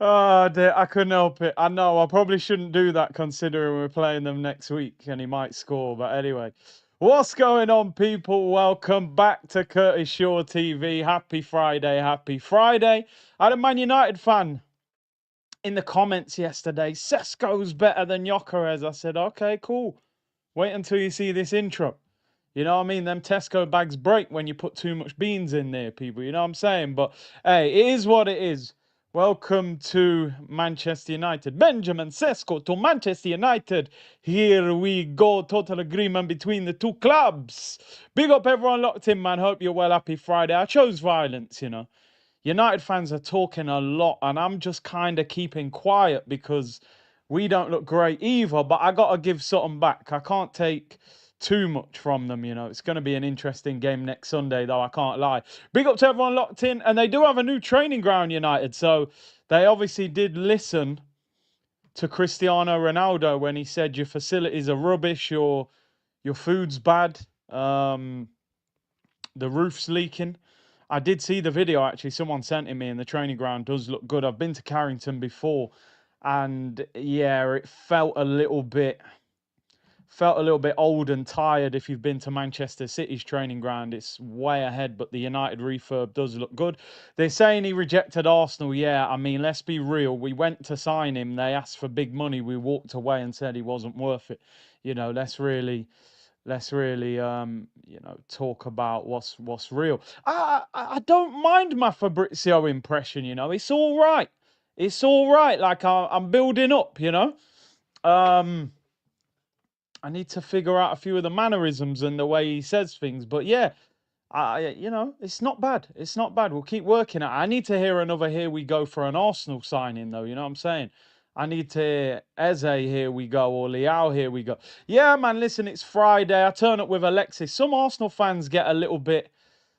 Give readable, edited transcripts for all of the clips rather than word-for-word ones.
Oh, dear, I couldn't help it. I know I probably shouldn't do that considering we're playing them next week and he might score. But anyway, what's going on, people? Welcome back to Curtis Shaw TV. Happy Friday, happy Friday. I had a Man United fan in the comments yesterday. Sesko's better than Gyökeres. I said, okay, cool. Wait until you see this intro. You know what I mean? Them Tesco bags break when you put too much beans in there, people. You know what I'm saying? But hey, it is what it is. Welcome to Manchester United. Benjamin Sesko to Manchester United. Here we go. Total agreement between the two clubs. Big up everyone locked in, man. Hope you're well. Happy Friday. I chose violence, you know. United fans are talking a lot, and I'm just kind of keeping quiet because we don't look great either. But I got to give something back. I can't take too much from them, you know. It's going to be an interesting game next Sunday, though, I can't lie. Big up to everyone locked in, and they do have a new training ground, United. So they obviously did listen to Cristiano Ronaldo when he said your facilities are rubbish, your food's bad, the roof's leaking. I did see the video actually. Someone sent it me, and the training ground does look good. I've been to Carrington before, and yeah, it felt a little bit old and tired. If you've been to Manchester City's training ground, it's way ahead, but the United refurb does look good. They're saying he rejected Arsenal. Yeah, I mean, let's be real. We went to sign him. They asked for big money. We walked away and said he wasn't worth it. You know, let's really talk about what's real. I don't mind my Fabrizio impression, you know. It's all right. It's all right. Like I'm building up, you know. I need to figure out a few of the mannerisms and the way he says things, but yeah, it's not bad. It's not bad. We'll keep working at it. I need to hear another "Here we go" for an Arsenal signing, though. You know what I'm saying? I need to hear Eze, "Here we go," or Leao, "Here we go." Yeah, man, listen, it's Friday. I turn up with Alexis. Some Arsenal fans get a little bit,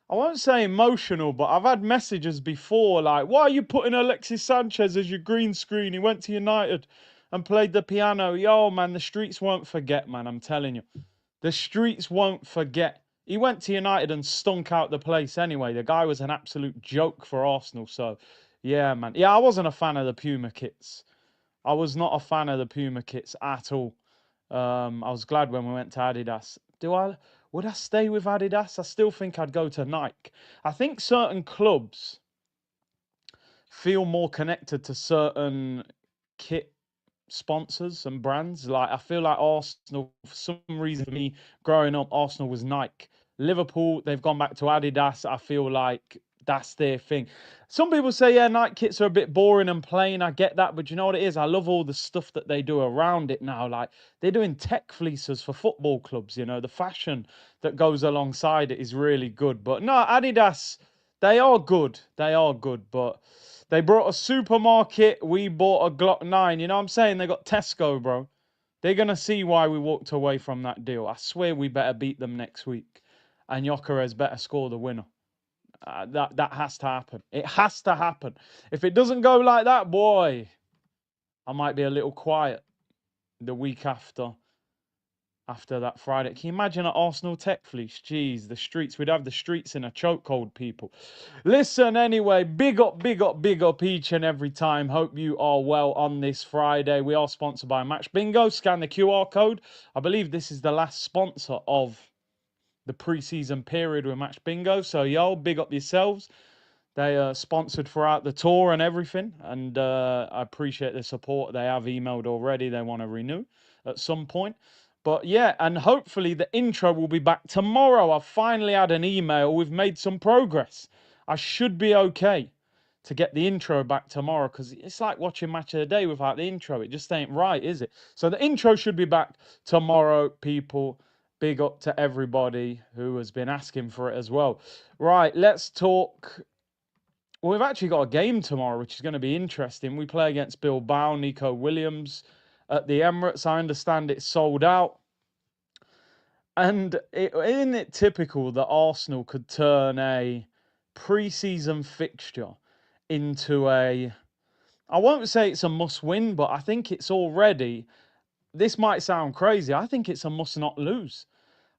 I won't say emotional, but I've had messages before like, why are you putting Alexis Sanchez as your green screen? He went to United and played the piano. Yo, man, the streets won't forget, man. I'm telling you. The streets won't forget. He went to United and stunk out the place anyway. The guy was an absolute joke for Arsenal. So, yeah, man. Yeah, I wasn't a fan of the Puma kits. I was not a fan of the Puma kits at all. I was glad when we went to Adidas. Would I stay with Adidas? I still think I'd go to Nike. I think certain clubs feel more connected to certain kit sponsors and brands. Like I feel like Arsenal, for some reason, for me growing up, Arsenal was Nike. Liverpool, they've gone back to Adidas. I feel like that's their thing. Some people say, yeah, Nike kits are a bit boring and plain. I get that, but you know what it is? I love all the stuff that they do around it now. Like they're doing tech fleeces for football clubs. You know, the fashion that goes alongside it is really good. But no, Adidas, they are good. They are good, but they brought a supermarket. We bought a Glock 9. You know what I'm saying? They got Tesco, bro. They're going to see why we walked away from that deal. I swear we better beat them next week. And Gyökeres better score the winner. That has to happen. It has to happen. If it doesn't go like that, boy, I might be a little quiet the week after that Friday. Can you imagine an Arsenal tech fleece? Jeez, the streets. We'd have the streets in a chokehold, people. Listen, anyway, big up, big up, big up each and every time. Hope you are well on this Friday. We are sponsored by Match Bingo. Scan the QR code. I believe this is the last sponsor of the preseason period with Match Bingo. So, yo, big up yourselves. They are sponsored throughout the tour and everything. And I appreciate the support. They have emailed already. They want to renew at some point. But yeah, and hopefully the intro will be back tomorrow. I've finally had an email. We've made some progress. I should be okay to get the intro back tomorrow because it's like watching Match of the Day without the intro. It just ain't right, is it? So the intro should be back tomorrow, people. Big up to everybody who has been asking for it as well. Right, let's talk. Well, we've actually got a game tomorrow, which is going to be interesting. We play against Bilbao, Nico Williams at the Emirates. I understand it's sold out. And isn't it typical that Arsenal could turn a pre-season fixture into I won't say it's a must-win, but I think it's already, this might sound crazy, I think it's a must-not-lose.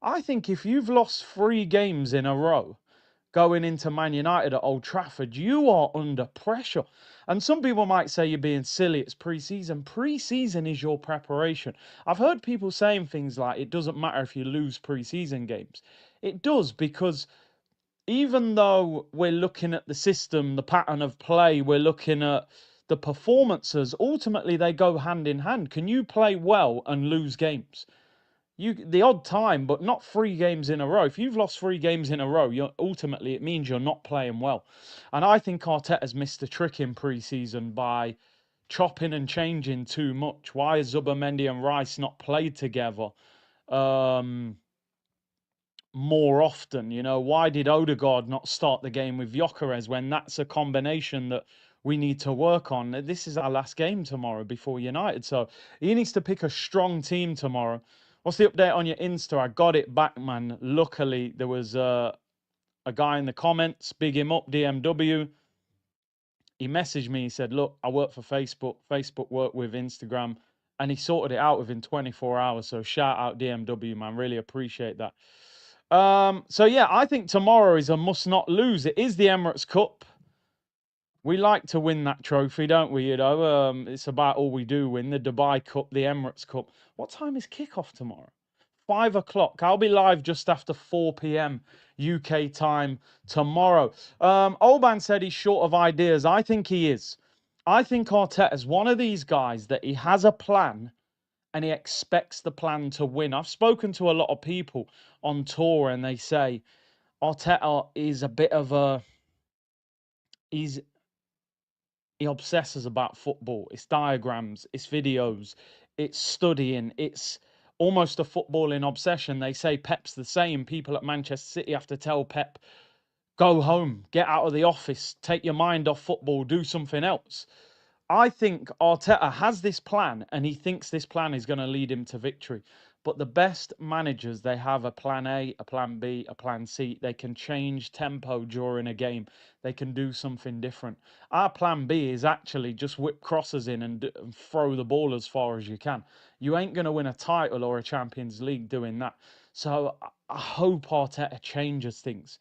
I think if you've lost 3 games in a row, going into Man United at Old Trafford, you are under pressure. And some people might say you're being silly, it's pre-season. Pre-season is your preparation. I've heard people saying things like it doesn't matter if you lose pre-season games. It does, because even though we're looking at the system, the pattern of play, we're looking at the performances, ultimately they go hand in hand. Can you play well and lose games? The odd time, but not 3 games in a row. If you've lost 3 games in a row, ultimately it means you're not playing well. And I think Arteta's missed a trick in pre-season by chopping and changing too much. Why has Zubimendi and Rice not played together more often? Why did Odegaard not start the game with Gyökeres when that's a combination that we need to work on? This is our last game tomorrow before United, so he needs to pick a strong team tomorrow. What's the update on your Insta? I got it back, man. Luckily, there was a guy in the comments, big him up, DMW. He messaged me, he said, look, I work for Facebook. Facebook work with Instagram. And he sorted it out within 24 hours. So shout out DMW, man. Really appreciate that. So yeah, I think tomorrow is a must not lose. It is the Emirates Cup. We like to win that trophy, don't we? It's about all we do win. The Dubai Cup, the Emirates Cup. What time is kickoff tomorrow? 5 o'clock. I'll be live just after 4 p.m. UK time tomorrow. Olban said he's short of ideas. I think he is. I think Arteta's one of these guys that he has a plan and he expects the plan to win. I've spoken to a lot of people on tour and they say Arteta is a bit of a... He obsesses about football. It's diagrams, it's videos, it's studying, it's almost a footballing obsession. They say Pep's the same. People at Manchester City have to tell Pep, go home, get out of the office, take your mind off football, do something else. I think Arteta has this plan and he thinks this plan is going to lead him to victory. But the best managers, they have a plan A, a plan B, a plan C. They can change tempo during a game. They can do something different. Our plan B is actually just whip crosses in and throw the ball as far as you can. You ain't going to win a title or a Champions League doing that. So I hope Arteta changes things.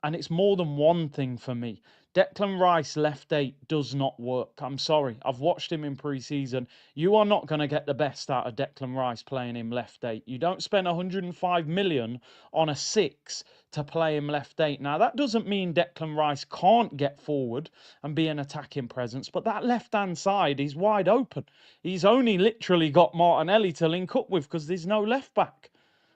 And it's more than one thing for me. Declan Rice left 8 does not work. I'm sorry. I've watched him in pre-season. You are not going to get the best out of Declan Rice playing him left 8. You don't spend 105 million on a 6 to play him left 8. Now, that doesn't mean Declan Rice can't get forward and be an attacking presence, but that left-hand side is wide open. He's only literally got Martinelli to link up with because there's no left back.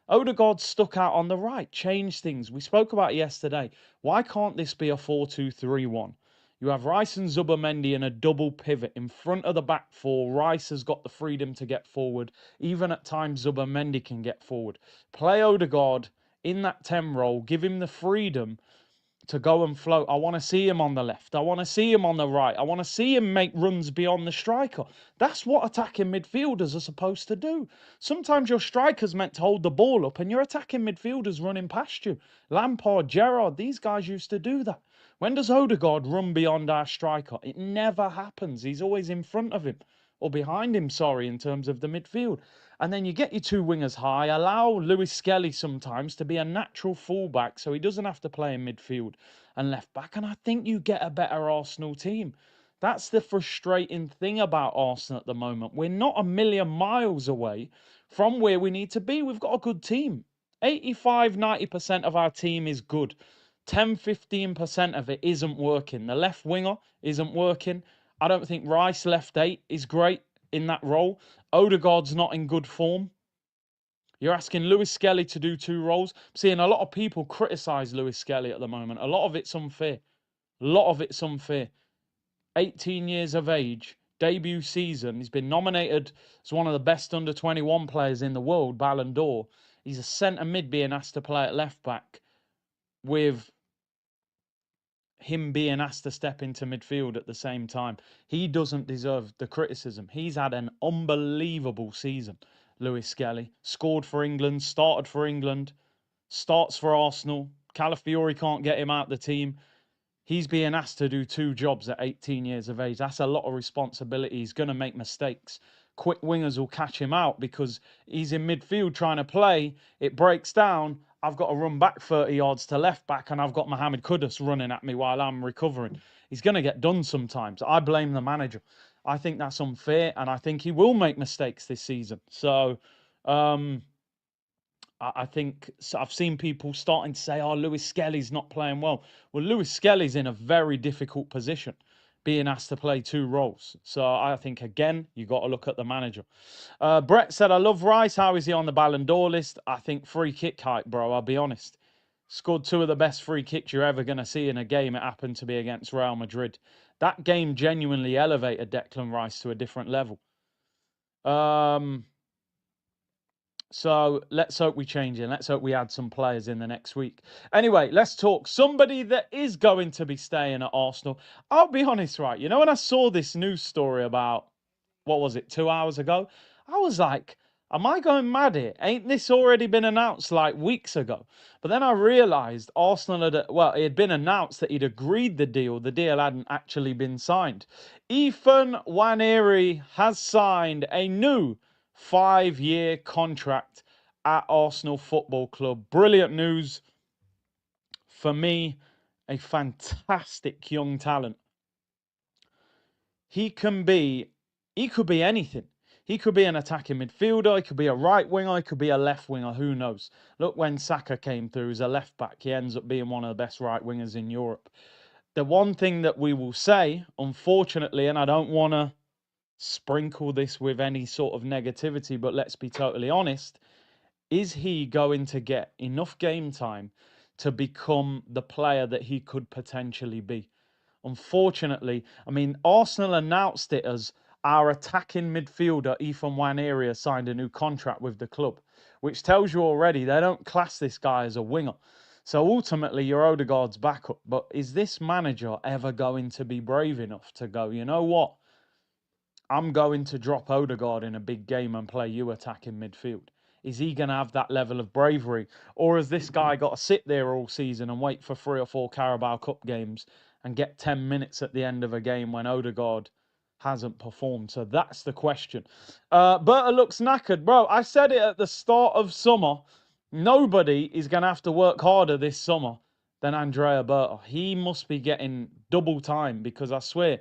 Odegaard stuck out on the right, changed things. We spoke about it yesterday. Why can't this be a 4-2-3-1? You have Rice and Zubimendi in a double pivot in front of the back four. Rice has got the freedom to get forward. Even at times, Zubimendi can get forward. Play Odegaard in that 10 role. Give him the freedom to go and float. I want to see him on the left. I want to see him on the right. I want to see him make runs beyond the striker. That's what attacking midfielders are supposed to do. Sometimes your striker's meant to hold the ball up and your attacking midfielders running past you. Lampard, Gerrard, these guys used to do that. When does Odegaard run beyond our striker? It never happens. He's always in front of him. Or behind him, sorry, in terms of the midfield. And then you get your 2 wingers high. Allow Lewis Skelly sometimes to be a natural fullback so he doesn't have to play in midfield and left back. And I think you get a better Arsenal team. That's the frustrating thing about Arsenal at the moment. We're not a million miles away from where we need to be. We've got a good team. 85-90% of our team is good. 10-15% of it isn't working. The left winger isn't working. I don't think Rice left 8 is great in that role. Odegaard's not in good form. You're asking Lewis Skelly to do 2 roles. I'm seeing a lot of people criticise Lewis Skelly at the moment. A lot of it's unfair. A lot of it's unfair. 18 years of age, debut season. He's been nominated as one of the best under-21 players in the world, Ballon d'Or. He's a centre mid being asked to play at left back with him being asked to step into midfield at the same time. He doesn't deserve the criticism. He's had an unbelievable season, Lewis Skelly. Scored for England, started for England, starts for Arsenal. Calafiori can't get him out the team. He's being asked to do 2 jobs at 18 years of age. That's a lot of responsibility. He's going to make mistakes. Quick wingers will catch him out because he's in midfield trying to play. It breaks down. I've got to run back 30 yards to left back, and I've got Mohamed Kudus running at me while I'm recovering. He's going to get done sometimes. I blame the manager. I think that's unfair, and I think he will make mistakes this season. So, I think I've seen people starting to say, "Oh, Lewis Skelly's not playing well." Well, Lewis Skelly's in a very difficult position, being asked to play two roles. So I think again, you got to look at the manager. Brett said, "I love Rice. How is he on the Ballon d'Or list?" I think free kick hype, bro. I'll be honest. Scored two of the best free kicks you're ever going to see in a game. It happened to be against Real Madrid. That game genuinely elevated Declan Rice to a different level. So let's hope we change it. Let's hope we add some players in the next week. Anyway, let's talk somebody that is going to be staying at Arsenal. I'll be honest, right? You know, when I saw this news story about, what was it, 2 hours ago? I was like, am I going mad here? Ain't this already been announced like weeks ago? But then I realised Arsenal had, well, it had been announced that he'd agreed the deal. The deal hadn't actually been signed. Ethan Nwaneri has signed a new 5-year contract at Arsenal Football Club. Brilliant news for me. A fantastic young talent. He could be anything. He could be an attacking midfielder. He could be a right winger. He could be a left winger. Who knows? Look, when Xhaka came through as a left back, he ends up being one of the best right wingers in Europe. The one thing that we will say, unfortunately, and I don't want to sprinkle this with any sort of negativity, but let's be totally honest, is he going to get enough game time to become the player that he could potentially be? Unfortunately, I mean, Arsenal announced it as our attacking midfielder, Ethan Nwaneri, has signed a new contract with the club, which tells you already they don't class this guy as a winger. So ultimately, you're Odegaard's backup. But is this manager ever going to be brave enough to go, you know what? I'm going to drop Odegaard in a big game and play you attacking midfield. Is he going to have that level of bravery? Or has this guy got to sit there all season and wait for 3 or 4 Carabao Cup games and get 10 minutes at the end of a game when Odegaard hasn't performed? So that's the question. Berta looks knackered. Bro, I said it at the start of summer. Nobody is going to have to work harder this summer than Andrea Berta. He must be getting double time because I swear,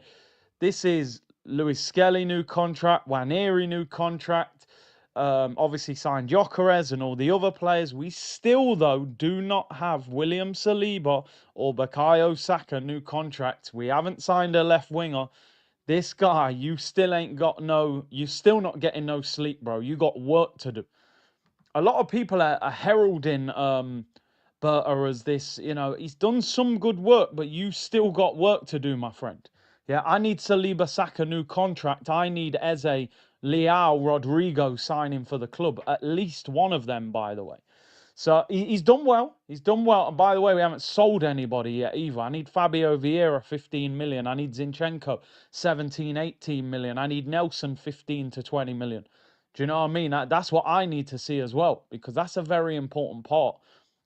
this is Lewis Skelly new contract, Nwaneri new contract, obviously signed Gyökeres and all the other players. We still, though, do not have William Saliba or Bukayo Saka new contracts. We haven't signed a left winger. This guy, you still ain't got no, you're still not getting no sleep, bro. You got work to do. A lot of people are heralding Berta as this, you know, he's done some good work, but you still got work to do, my friend. Yeah, I need Saliba Saka new contract. I need Eze, Leao, Rodrigo signing for the club. At least one of them, by the way. So he's done well. He's done well. And by the way, we haven't sold anybody yet either. I need Fabio Vieira, 15 million. I need Zinchenko, 17, 18 million. I need Nelson, 15 to 20 million. Do you know what I mean? That's what I need to see as well, because that's a very important part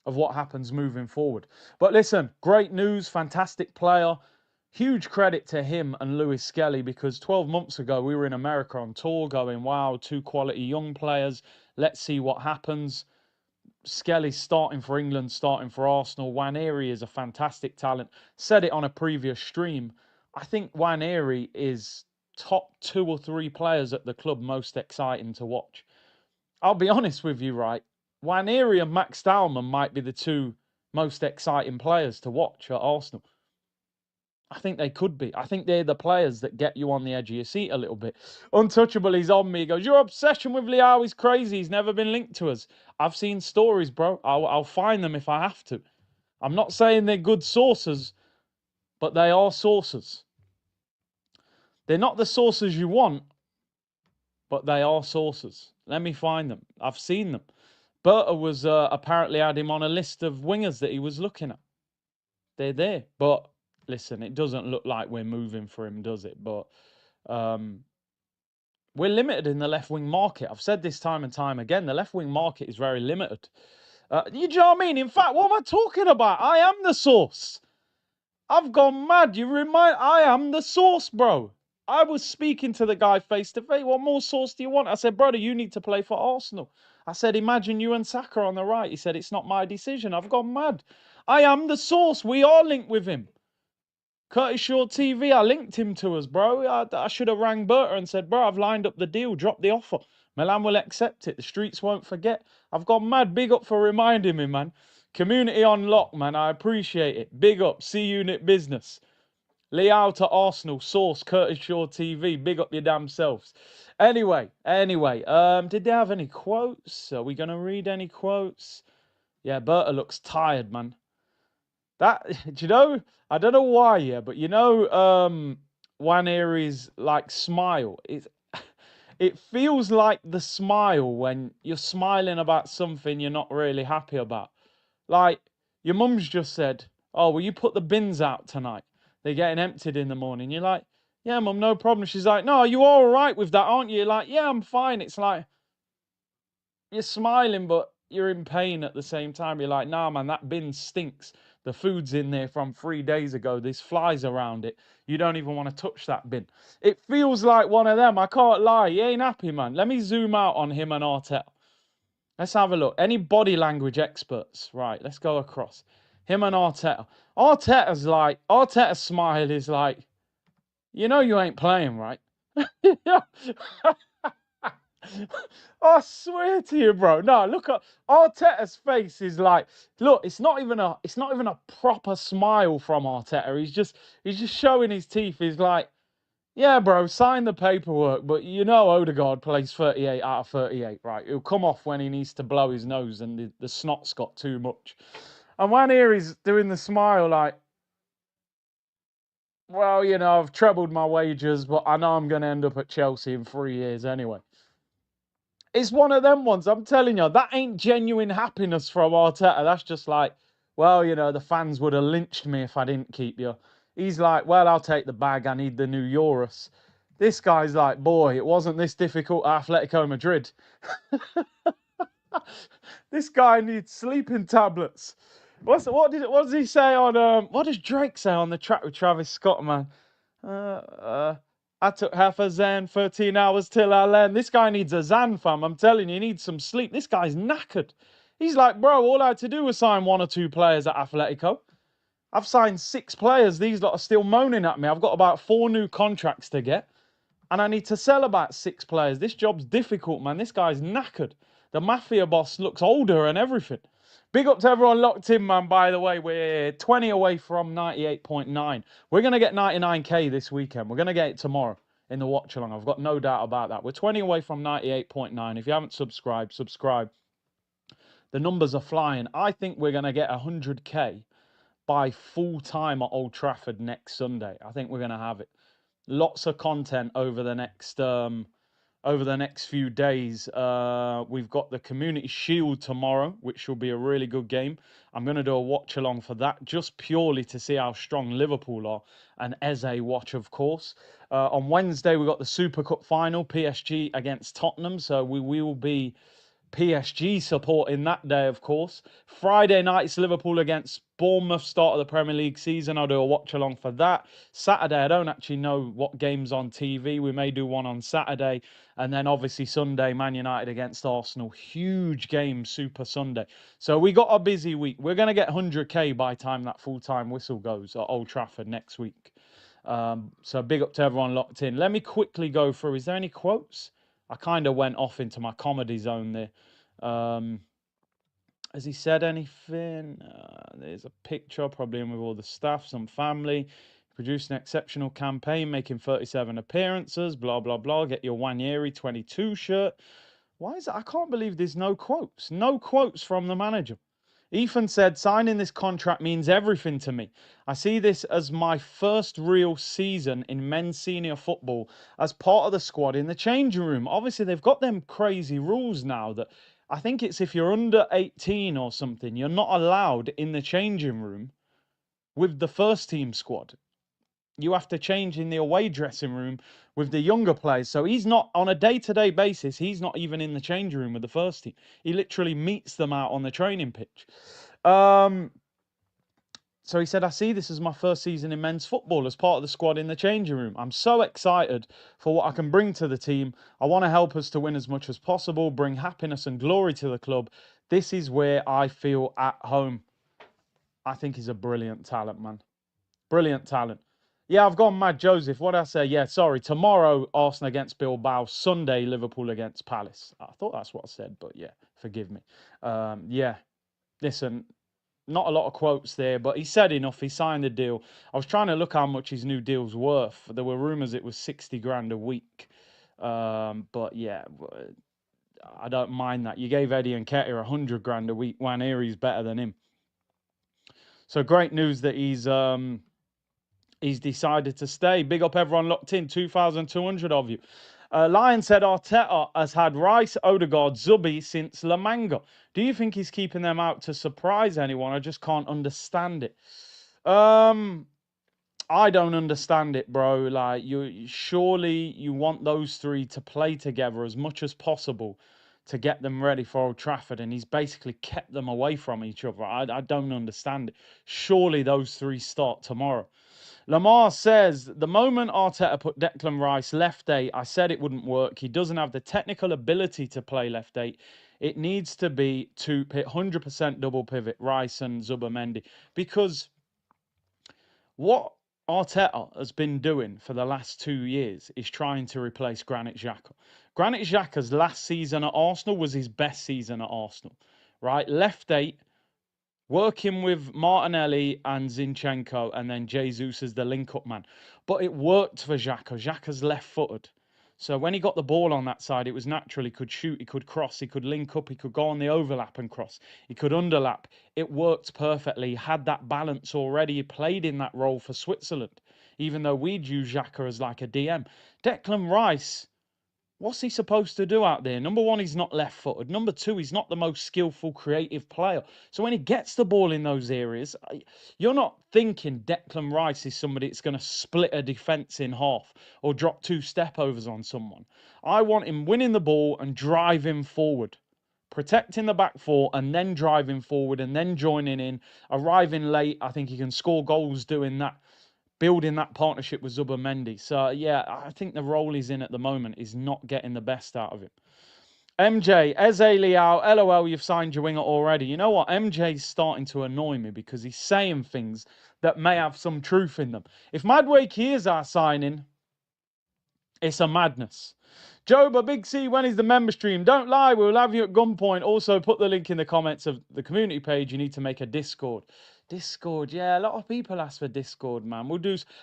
of what happens moving forward. But listen, great news, fantastic player. Huge credit to him and Lewis Skelly, because 12 months ago we were in America on tour going, wow, 2 quality young players. Let's see what happens. Skelly's starting for England, starting for Arsenal. Nwaneri is a fantastic talent. Said it on a previous stream. I think Nwaneri is top 2 or 3 players at the club most exciting to watch. I'll be honest with you, right? Nwaneri and Max Dowman might be the 2 most exciting players to watch at Arsenal. I think they could be. I think they're the players that get you on the edge of your seat a little bit. Untouchable, he's on me. He goes, your obsession with Leao is crazy. He's never been linked to us. I've seen stories, bro. I'll find them if I have to. I'm not saying they're good sources, but they are sources. They're not the sources you want, but they are sources. Let me find them. I've seen them. Berta was apparently had him on a list of wingers that he was looking at. They're there. But listen, it doesn't look like we're moving for him, does it? But we're limited in the left-wing market. I've said this time and time again. The left-wing market is very limited. You know what I mean? In fact, what am I talking about? I am the source. I've gone mad. I am the source, bro. I was speaking to the guy face to face. What more source do you want? I said, brother, you need to play for Arsenal. I said, imagine you and Saka on the right. He said, it's not my decision. I've gone mad. I am the source. We are linked with him. Curtis Shaw TV, I linked him to us, bro. I should have rang Berta and said, bro, I've lined up the deal. Drop the offer. Milan will accept it. The streets won't forget. I've gone mad. Big up for reminding me, man. Community on lock, man. I appreciate it. Big up. C-Unit business. Leao to Arsenal. Source, Curtis Shaw TV. Big up your damn selves. Anyway. Did they have any quotes? Are we going to read any quotes? Yeah, Berta looks tired, man. That, do you know, I don't know why, yeah, but you know, Nwaneri's like smile. It feels like the smile when you're smiling about something you're not really happy about. Like, your mum's just said, oh, will you put the bins out tonight? They're getting emptied in the morning. You're like, yeah, mum, no problem. She's like, no, you're all right with that, aren't you? You're like, yeah, I'm fine. It's like, you're smiling, but you're in pain at the same time. You're like, nah, man, that bin stinks. The food's in there from 3 days ago. There's flies around it. You don't even want to touch that bin. It feels like one of them. I can't lie. He ain't happy, man. Let me zoom out on him and Arteta. Let's have a look. Any body language experts? Right, let's go across. Him and Arteta. Arteta's smile is like, you know you ain't playing, right? I swear to you, bro. No, look at Arteta's face is like, look, it's not even a proper smile from Arteta. He's just showing his teeth. He's like, yeah, bro, sign the paperwork, but you know Odegaard plays 38 out of 38, right? He'll come off when he needs to blow his nose and the snot's got too much. And when here he's doing the smile like, well, you know, I've trebled my wages, but I know I'm going to end up at Chelsea in 3 years anyway. It's one of them ones, I'm telling you, that ain't genuine happiness from Arteta. That's just like, well, you know, the fans would have lynched me if I didn't keep you. He's like, well, I'll take the bag. I need the new Euros. This guy's like, boy, it wasn't this difficult at Atletico Madrid. This guy needs sleeping tablets. What does he say on what does Drake say on the track with Travis Scott, man? I took half a Zan, 13 hours till I land. This guy needs a Zan, fam. I'm telling you, he needs some sleep. This guy's knackered. He's like, bro, all I had to do was sign 1 or 2 players at Atletico. I've signed 6 players. These lot are still moaning at me. I've got about 4 new contracts to get. And I need to sell about 6 players. This job's difficult, man. This guy's knackered. The mafia boss looks older and everything. Big up to everyone locked in, man, by the way. We're 20 away from 98.9. We're going to get 99K this weekend. We're going to get it tomorrow in the watch along. I've got no doubt about that. We're 20 away from 98.9. If you haven't subscribed, subscribe. The numbers are flying. I think we're going to get 100K by full time at Old Trafford next Sunday. I think we're going to have it. Lots of content over the next few days. We've got the Community Shield tomorrow, which will be a really good game. I'm going to do a watch along for that, just purely to see how strong Liverpool are, and Eze watch, of course. On Wednesday, we've got the Super Cup final, PSG against Tottenham, so we will be PSG support in that day, of course. Friday night, it's Liverpool against Bournemouth, start of the Premier League season. I'll do a watch along for that. Saturday, I don't actually know what game's on TV. We may do one on Saturday. And then obviously Sunday, Man United against Arsenal. Huge game, Super Sunday. So we got a busy week. We're going to get 100K by the time that full-time whistle goes at Old Trafford next week. So big up to everyone locked in. Let me quickly go through. Is there any quotes? I kind of went off into my comedy zone there. Has he said anything? There's a picture, probably in with all the staff, some family. Produced an exceptional campaign, making 37 appearances, blah, blah, blah. Get your Nwaneri 22 shirt. Why is it? I can't believe there's no quotes. No quotes from the manager. Ethan said, signing this contract means everything to me. I see this as my first real season in men's senior football as part of the squad in the changing room. Obviously, they've got them crazy rules now that I think it's if you're under 18 or something, you're not allowed in the changing room with the first team squad. You have to change in the away dressing room with the younger players. So he's not, on a day-to-day basis, he's not even in the changing room with the first team. He literally meets them out on the training pitch. So he said, I see this as my first season in men's football as part of the squad in the changing room. I'm so excited for what I can bring to the team. I want to help us to win as much as possible, bring happiness and glory to the club. This is where I feel at home. I think he's a brilliant talent, man. Brilliant talent. Yeah, I've gone mad, Joseph. What did I say? Yeah, sorry. Tomorrow, Arsenal against Bilbao. Sunday, Liverpool against Palace. I thought that's what I said, but yeah, forgive me. Yeah, listen, not a lot of quotes there, but he said enough. He signed the deal. I was trying to look how much his new deal's worth. There were rumours it was 60 grand a week. But yeah, I don't mind that. You gave Eddie and Nketiah 100 grand a week. Nwaneri's better than him. So great news that he's decided to stay. Big up everyone locked in. 2,200 of you. Lion said Arteta has had Rice, Odegaard, Zubi since La Manga. Do you think he's keeping them out to surprise anyone? I just can't understand it. I don't understand it, bro. Like, surely you want those three to play together as much as possible to get them ready for Old Trafford, and he's basically kept them away from each other. I don't understand it. Surely those three start tomorrow. Lamar says, the moment Arteta put Declan Rice left eight, I said it wouldn't work. He doesn't have the technical ability to play left eight. It needs to be 100% double pivot, Rice and Zubimendi. Because what Arteta has been doing for the last 2 years is trying to replace Granit Xhaka. Granit Xhaka's last season at Arsenal was his best season at Arsenal, right? Left eight, working with Martinelli and Zinchenko, and then Jesus as the link-up man. But it worked for Xhaka. Xhaka's left-footed. So when he got the ball on that side, it was natural. He could shoot, he could cross, he could link up, he could go on the overlap and cross. He could underlap. It worked perfectly. He had that balance already. He played in that role for Switzerland, even though we'd use Xhaka as like a DM. Declan Rice, what's he supposed to do out there? Number one, he's not left-footed. Number two, he's not the most skillful, creative player. So when he gets the ball in those areas, you're not thinking Declan Rice is somebody that's going to split a defence in half or drop 2 step-overs on someone. I want him winning the ball and driving forward, protecting the back four and then driving forward and then joining in, arriving late. I think he can score goals doing that, building that partnership with Zubimendi. So, yeah, I think the role he's in at the moment is not getting the best out of him. MJ, Eze, Leao, LOL, you've signed your winger already. You know what? MJ's starting to annoy me because he's saying things that may have some truth in them. If Madwake is our signing, it's a madness. Joba, Big C, when is the member stream? Don't lie, we'll have you at gunpoint. Also, put the link in the comments of the community page. You need to make a Discord. Discord, yeah, a lot of people ask for Discord, man.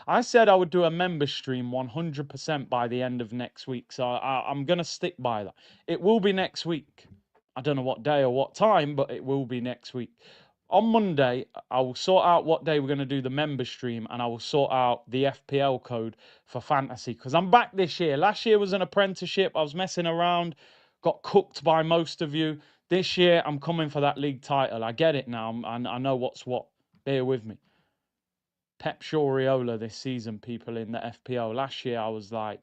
I said I would do a member stream 100% by the end of next week, so I'm going to stick by that. It will be next week. I don't know what day or what time, but it will be next week. On Monday, I will sort out what day we're going to do the member stream, and I will sort out the FPL code for fantasy, because I'm back this year. Last year was an apprenticeship. I was messing around, got cooked by most of you. This year, I'm coming for that league title. I get it now, and I know what's what. Bear with me. Pep Shoriola this season, people in the FPL. Last year, I was like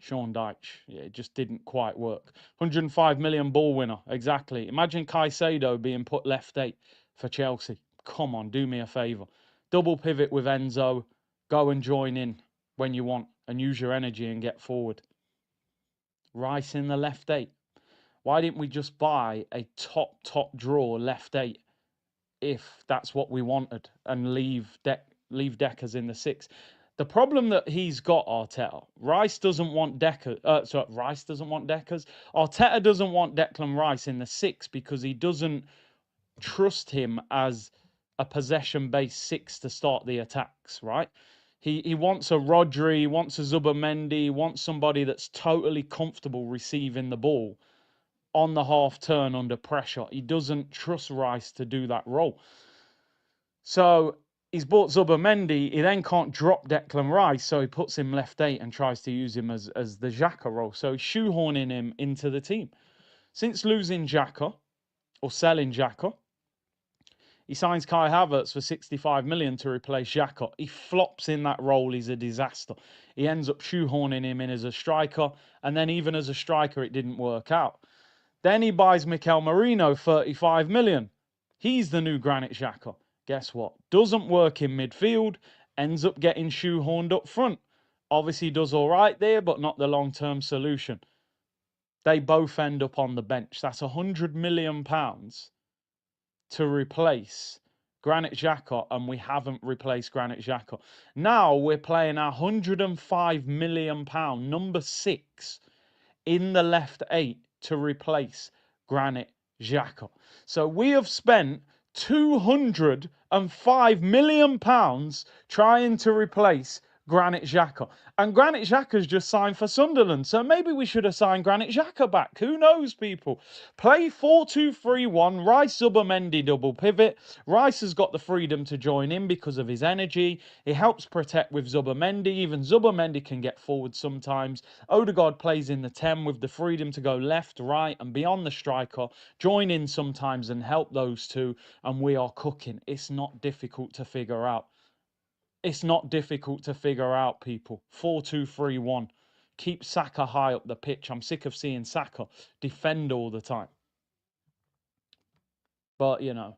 Sean Dyche. Yeah, it just didn't quite work. 105 million ball winner. Exactly. Imagine Caicedo being put left eight for Chelsea. Come on, do me a favour. Double pivot with Enzo. Go and join in when you want and use your energy and get forward. Rice in the left eight. Why didn't we just buy a top draw left eight if that's what we wanted and leave Deckers in the 6? The problem that he's got, Arteta, Rice doesn't want Rice doesn't want Deckers. Arteta doesn't want Declan Rice in the 6 because he doesn't trust him as a possession-based 6 to start the attacks, right? He wants a Rodri, he wants a Zubimendi, he wants somebody that's totally comfortable receiving the ball on the half turn under pressure. He doesn't trust Rice to do that role. So he's bought Zubimendi. He then can't drop Declan Rice, so he puts him left eight and tries to use him as the Xhaka role. So he's shoehorning him into the team. Since losing Xhaka, or selling Xhaka, he signs Kai Havertz for 65 million to replace Xhaka. He flops in that role. He's a disaster. He ends up shoehorning him in as a striker, and then even as a striker, it didn't work out. Then he buys Mikel Merino, 35 million. He's the new Granit Xhaka. Guess what? Doesn't work in midfield, ends up getting shoehorned up front. Obviously does all right there, but not the long-term solution. They both end up on the bench. That's £100 million to replace Granit Xhaka, and we haven't replaced Granit Xhaka. Now we're playing our £105 million number 6 in the left 8 to replace Granit Xhaka. So we have spent £205 million trying to replace Granit Xhaka. And Granit Xhaka's just signed for Sunderland. So maybe we should have signed Granit Xhaka back. Who knows, people? Play 4-2-3-1. Rice, Zubomendi double pivot. Rice has got the freedom to join in because of his energy. He helps protect with Zubomendi. Even Zubomendi can get forward sometimes. Odegaard plays in the 10 with the freedom to go left, right, and beyond the striker. Join in sometimes and help those two. And we are cooking. It's not difficult to figure out. It's not difficult to figure out, people. 4-2-3-1. Keep Saka high up the pitch. I'm sick of seeing Saka defend all the time. But, you know,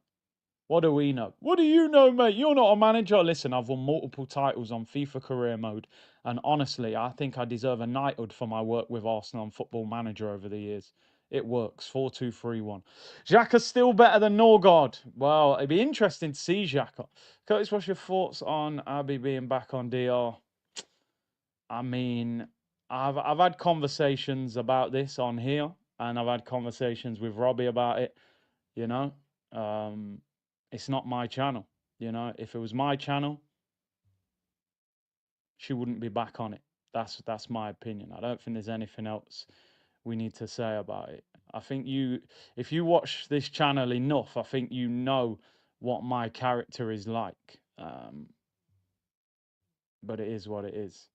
what do we know? What do you know, mate? You're not a manager. Listen, I've won multiple titles on FIFA career mode. And honestly, I think I deserve a knighthood for my work with Arsenal and Football Manager over the years. It works. 4-2-3-1. Xhaka's still better than Norgard. Well, it'd be interesting to see Xhaka. Curtis, what's your thoughts on Abby being back on DR? I mean, I've had conversations about this on here, and I've had conversations with Robbie about it. You know, it's not my channel. You know, if it was my channel, she wouldn't be back on it. That's my opinion. I don't think there's anything else we need to say about it. I think if you watch this channel enough, I think you know what my character is like. But it is what it is.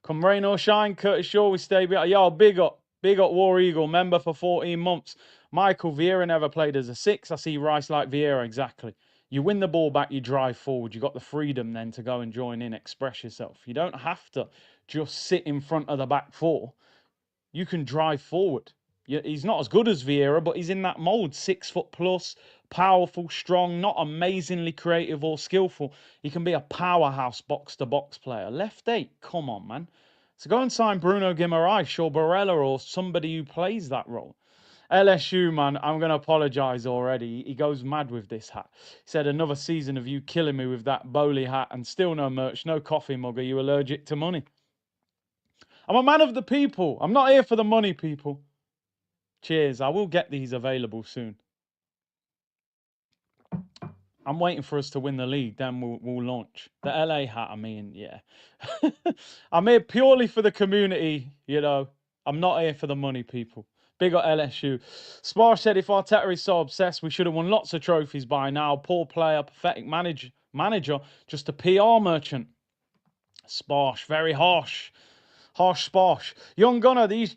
Come rain or shine, Curtis Shaw, we stay behind. Yo, big up War Eagle, member for 14 months. Michael Vieira never played as a 6. I see Rice like Vieira, exactly. You win the ball back, you drive forward. You got the freedom then to go and join in, express yourself. You don't have to just sit in front of the back 4. You can drive forward. He's not as good as Vieira, but he's in that mould. 6 foot plus, powerful, strong, not amazingly creative or skillful. He can be a powerhouse box-to-box player. Left 8, come on, man. So go and sign Bruno Guimaraes or Barella or somebody who plays that role. LSU, man, I'm going to apologise already. He goes mad with this hat. He said, another season of you killing me with that bowley hat and still no merch, no coffee mug. Are you allergic to money? I'm a man of the people. I'm not here for the money, people. Cheers. I will get these available soon. I'm waiting for us to win the league. Then we'll launch. The LA hat, I mean, yeah. I'm here purely for the community, you know. I'm not here for the money, people. Big up LSU. Sparsh said, if Arteta is so obsessed, we should have won lots of trophies by now. Poor player, pathetic manager, just a PR merchant. Sparsh, very harsh. Harsh Sparsh. Young Gunner, these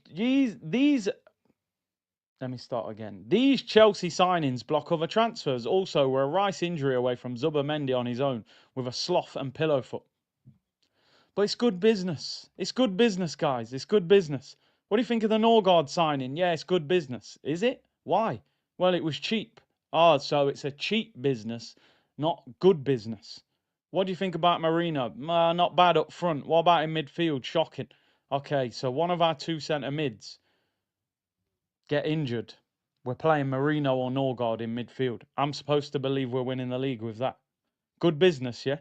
let me start again. These Chelsea signings block other transfers. Also, we're a Rice injury away from Zubomendi on his own with a sloth and pillow foot. But it's good business. It's good business, guys. It's good business. What do you think of the Norgard signing? Yeah, it's good business. Is it? Why? Well, it was cheap. Ah, so it's a cheap business, not good business. What do you think about Marino? Not bad up front. What about in midfield? Shocking. Okay, so one of our 2 centre mids get injured. We're playing Marino or Norgard in midfield. I'm supposed to believe we're winning the league with that. Good business, yeah?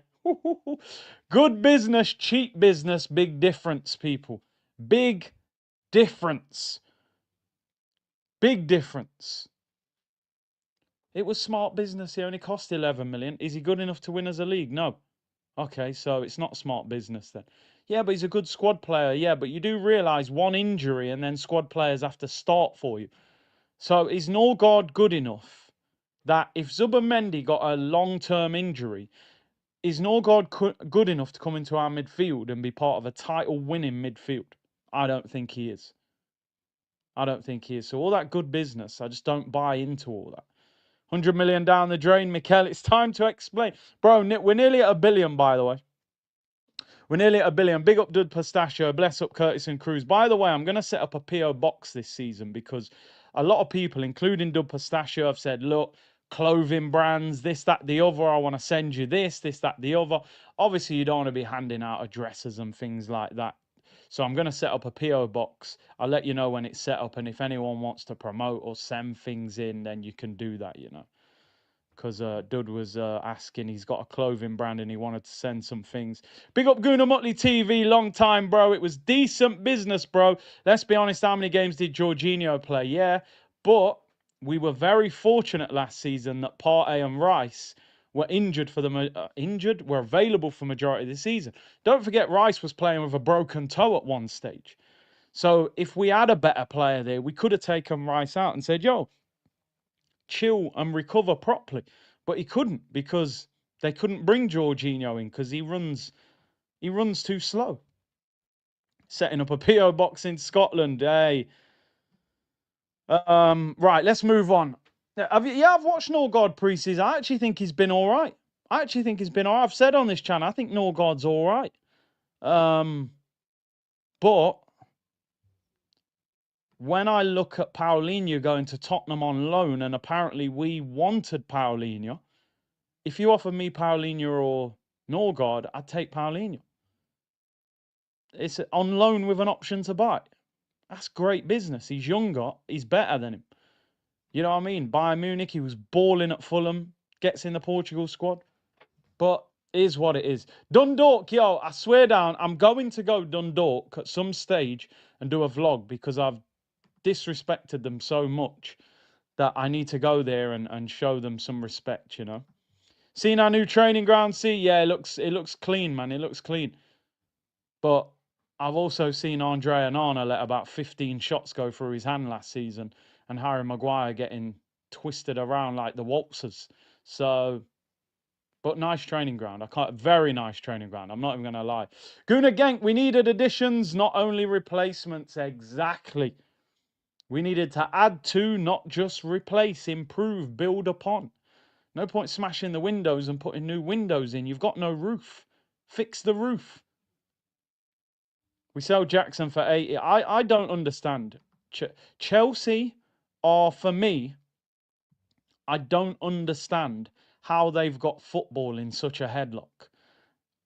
Good business, cheap business, big difference, people. Big difference. Big difference. It was smart business. He only cost 11 million. Is he good enough to win as a league? No. Okay, so it's not smart business then. Yeah, but he's a good squad player. Yeah, but you do realise one injury and then squad players have to start for you. So is Norgard good enough that if Zubomendi got a long-term injury, is Norgard good enough to come into our midfield and be part of a title-winning midfield? I don't think he is. I don't think he is. So all that good business, I just don't buy into all that. 100 million down the drain, Mikel. It's time to explain. Bro, we're nearly at 1 billion, by the way. We're nearly at 1 billion. Big up Dud Pistachio. Bless up Curtis and Cruz. By the way, I'm going to set up a PO box this season because a lot of people, including Dub Pistachio, have said, look, clothing brands, this, that, the other. I want to send you this, that, the other. Obviously, you don't want to be handing out addresses and things like that. So I'm going to set up a PO box. I'll let you know when it's set up. And if anyone wants to promote or send things in, then you can do that, you know. Because Dud was asking, he's got a clothing brand and he wanted to send some things. Big up Guna Mutley TV, long time, bro. It was decent business, bro. Let's be honest, how many games did Jorginho play? Yeah, but we were very fortunate last season that Partey and Rice were injured for were available for majority of the season. Don't forget, Rice was playing with a broken toe at one stage. So if we had a better player there, we could have taken Rice out and said, yo, chill and recover properly. But he couldn't because they couldn't bring Jorginho in because he runs too slow. Setting up a PO box in Scotland. Hey. Right, let's move on. I've watched Norgard preseason. I actually think he's been all right. I've said on this channel, I think Norgard's all right. But when I look at Paulinho going to Tottenham on loan, and apparently we wanted Paulinho, if you offer me Paulinho or Norgard, I'd take Paulinho. It's on loan with an option to buy. That's great business. He's younger. He's better than him. You know what I mean? Bayern Munich, he was balling at Fulham, gets in the Portugal squad. But it is what it is. Dundalk, yo, I swear down, I'm going to go Dundalk at some stage and do a vlog because I've disrespected them so much that I need to go there and show them some respect, you know. Seen our new training ground? See, yeah, it looks clean, man. It looks clean. But I've also seen Andre Onana let about 15 shots go through his hand last season, and Harry Maguire getting twisted around like the waltzers. So, but nice training ground. Very nice training ground. I'm not even going to lie. Guna Genk, we needed additions, not only replacements. Exactly. We needed to add to, not just replace, improve, build upon. No point smashing the windows and putting new windows in. You've got no roof. Fix the roof. We sell Jackson for 80. I don't understand. Chelsea are, for me, I don't understand how they've got football in such a headlock.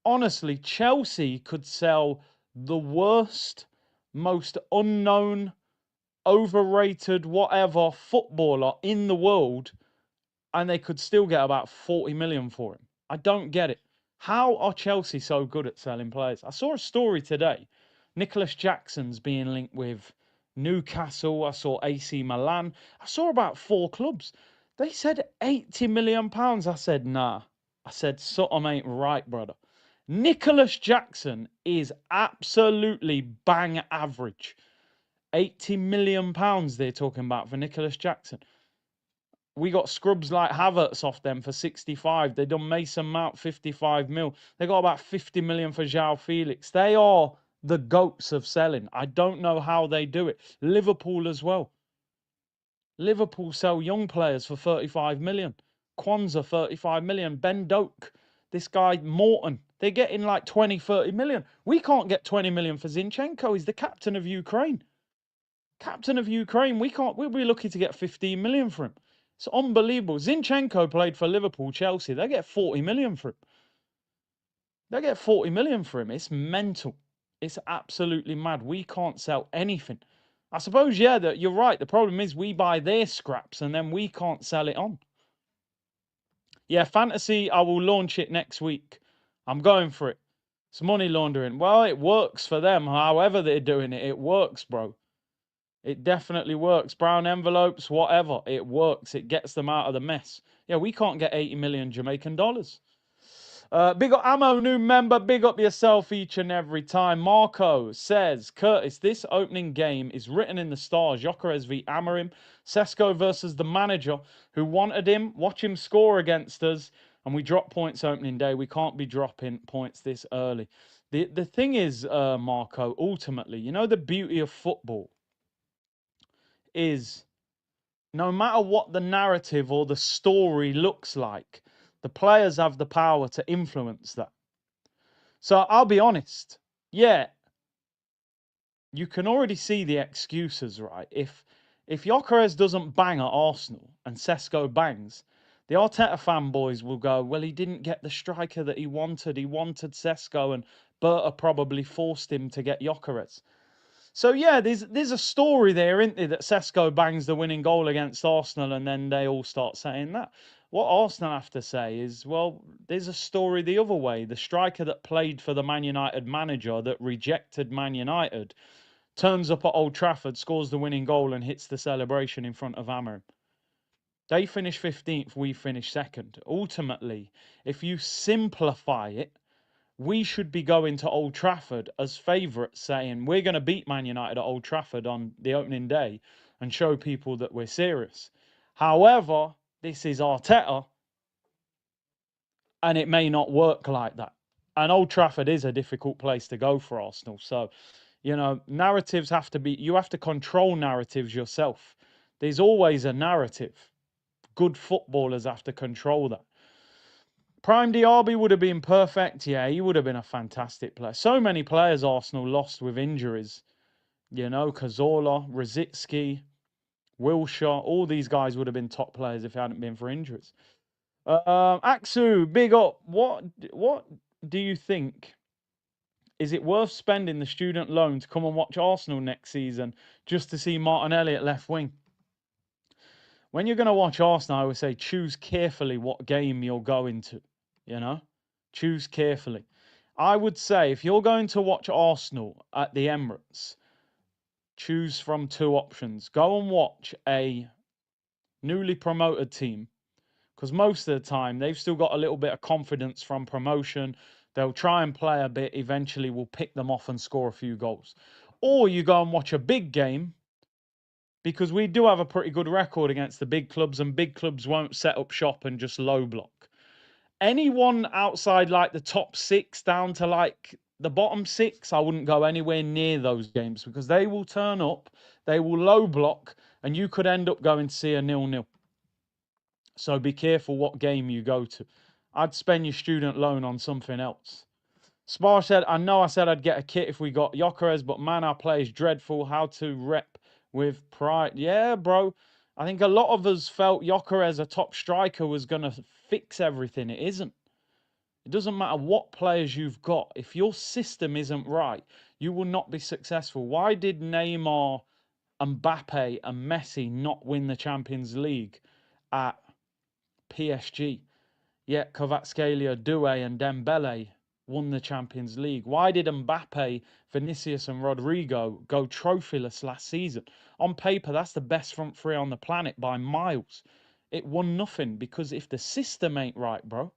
Honestly, Chelsea could sell the worst, most unknown, overrated, whatever footballer in the world, and they could still get about 40 million for him. I don't get it. How are Chelsea so good at selling players? I saw a story today. Nicholas Jackson's being linked with Newcastle. I saw AC Milan. I saw about 4 clubs. They said 80 million pounds. I said, nah. I said, something ain't right, brother. Nicholas Jackson is absolutely bang average. 80 million pounds they're talking about for Nicholas Jackson. We got scrubs like Havertz off them for 65. They done Mason Mount 55 mil. They got about 50 million for João Felix. They are the goats of selling. I don't know how they do it. Liverpool as well. Liverpool sell young players for 35 million. Kwanzaa, 35 million. Ben Doak. This guy, Morton. They're getting like 20, 30 million. We can't get 20 million for Zinchenko. He's the captain of Ukraine. Captain of Ukraine. We'll be lucky to get 15 million for him. It's unbelievable. Zinchenko played for Liverpool, Chelsea. They get 40 million for him. They get 40 million for him. It's mental. It's absolutely mad. We can't sell anything. I suppose, yeah, that you're right. The problem is we buy their scraps and then we can't sell it on. Yeah, fantasy, I will launch it next week. I'm going for it. It's money laundering. Well, it works for them. However they're doing it, it works, bro. It definitely works. Brown envelopes, whatever. It works. It gets them out of the mess. Yeah, we can't get 80 million Jamaican dollars. Big up Ammo, new member. Big up yourself each and every time. Marco says, Curtis, this opening game is written in the stars. Gyökeres v Amorim. Sesko versus the manager who wanted him. Watch him score against us. And we drop points opening day. We can't be dropping points this early. The thing is, Marco, ultimately, you know the beauty of football is no matter what the narrative or the story looks like, the players have the power to influence that. So I'll be honest. Yeah, you can already see the excuses, right? If Gyökeres doesn't bang at Arsenal and Sesko bangs, the Arteta fanboys will go, well, he didn't get the striker that he wanted. He wanted Sesko, and Berta probably forced him to get Gyökeres. So yeah, there's a story there, isn't there, that Sesko bangs the winning goal against Arsenal, and then they all start saying that. What Arsenal have to say is, well, there's a story the other way. The striker that played for the Man United manager that rejected Man United turns up at Old Trafford, scores the winning goal, and hits the celebration in front of Amorim. They finish 15th, we finish second. Ultimately, if you simplify it, we should be going to Old Trafford as favourites, saying we're going to beat Man United at Old Trafford on the opening day and show people that we're serious. However, this is Arteta, and it may not work like that. And Old Trafford is a difficult place to go for Arsenal. So, narratives have to be, you have to control narratives yourself. There's always a narrative. Good footballers have to control that. Prime Diaby would have been perfect. Yeah, he would have been a fantastic player. So many players Arsenal lost with injuries. Cazorla, Rosicky, Wilshere, all these guys would have been top players if it hadn't been for injuries. Aksu, big up. What do you think? Is it worth spending the student loan to come and watch Arsenal next season just to see Martinelli at left wing? When you're going to watch Arsenal, I would say choose carefully what game you're going to, Choose carefully. I would say if you're going to watch Arsenal at the Emirates, choose from two options. Go and watch a newly promoted team, because most of the time they've still got a little bit of confidence from promotion. They'll try and play a bit, eventually we'll pick them off and score a few goals. Or you go and watch a big game, because we do have a pretty good record against the big clubs, and big clubs won't set up shop and just low block. Anyone outside like the top 6 down to like the bottom 6, I wouldn't go anywhere near those games, because they will turn up, they will low block, and you could end up going to see a 0-0. So be careful what game you go to. I'd spend your student loan on something else. Spar said, I know I said I'd get a kit if we got Gyökeres, but man, our play is dreadful. How to rep with pride. Yeah, bro. I think a lot of us felt Gyökeres, a top striker, was going to fix everything. It isn't. It doesn't matter what players you've got. If your system isn't right, you will not be successful. Why did Neymar, Mbappe and Messi not win the Champions League at PSG? Yet Kvaratskhelia, Doué and Dembele won the Champions League. Why did Mbappe, Vinicius and Rodrigo go trophyless last season? On paper, that's the best front three on the planet by miles. It won nothing, because if the system ain't right, bro,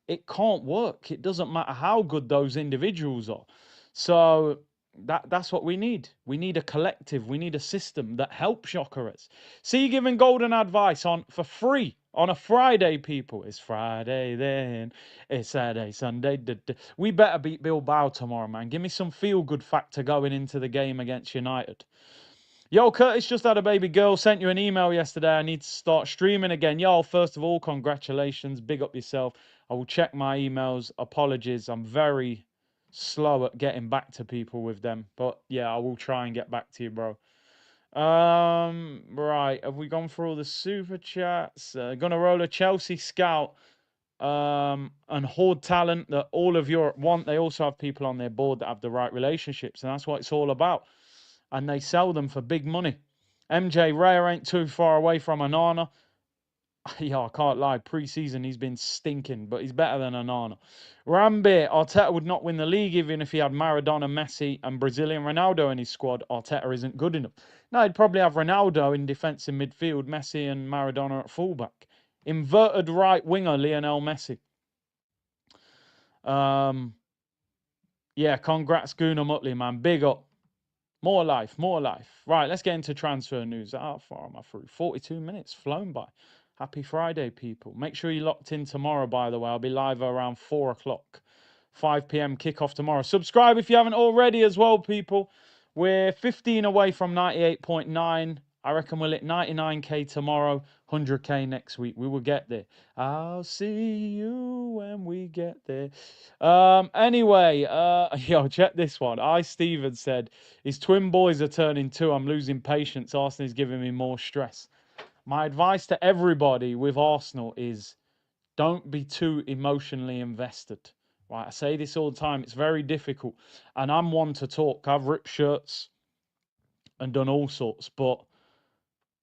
it can't work. It doesn't matter how good those individuals are. So that's what we need. We need a collective. We need a system that helps Gyökeres. See you giving golden advice for free on a Friday, people. It's Friday then. It's Saturday, Sunday. We better beat Bilbao tomorrow, man. Give me some feel-good factor going into the game against United. Yo, Curtis just had a baby girl. Sent you an email yesterday. I need to start streaming again. Yo, first of all, congratulations. Big up yourself. I will check my emails. Apologies. I'm very slow at getting back to people with them. But yeah, I will try and get back to you, bro. Right. Have we gone through all the super chats? Gonna roll a Chelsea scout and hoard talent that all of Europe want. They also have people on their board that have the right relationships, and that's what it's all about. And they sell them for big money. MJ Raya ain't too far away from Onana. Yeah, I can't lie. Preseason, he's been stinking, but he's better than Onana. Rambir, Arteta would not win the league even if he had Maradona, Messi, and Brazilian Ronaldo in his squad. Arteta isn't good enough. No, he'd probably have Ronaldo in defensive midfield, Messi and Maradona at fullback. Inverted right winger, Lionel Messi. Yeah, congrats, Guna Mutley, man. Big up. More life, more life. Right, let's get into transfer news. How far am I through? 42 minutes, flown by. Happy Friday, people. Make sure you're locked in tomorrow, by the way. I'll be live around 4 o'clock. 5 p.m. kickoff tomorrow. Subscribe if you haven't already as well, people. We're 15 away from 98.9. I reckon we'll hit 99k tomorrow, 100k next week. We will get there. I'll see you when we get there. Anyway, yo, check this one. Steven said, his twin boys are turning 2. I'm losing patience. Arsenal is giving me more stress. My advice to everybody with Arsenal is don't be too emotionally invested. Right? I say this all the time. It's very difficult. And I'm one to talk. I've ripped shirts and done all sorts, but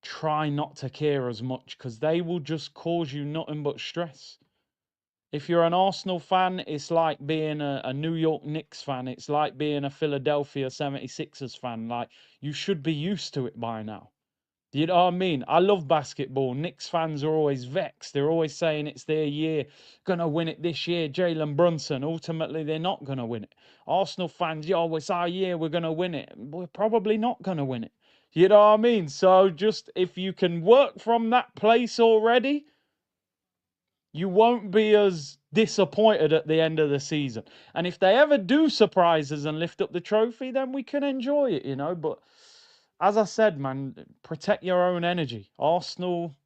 try not to care as much because they will just cause you nothing but stress. If you're an Arsenal fan, it's like being a New York Knicks fan. It's like being a Philadelphia 76ers fan. Like, you should be used to it by now. You know what I mean? I love basketball. Knicks fans are always vexed. They're always saying it's their year. Gonna win it this year. Jalen Brunson. Ultimately, they're not gonna win it. Arsenal fans, yo, it's our year. We're gonna win it. We're probably not gonna win it. You know what I mean? So just if you can work from that place already, you won't be as disappointed at the end of the season. And if they ever do surprise us and lift up the trophy, then we can enjoy it, you know. But as I said, man, protect your own energy. Arsenal,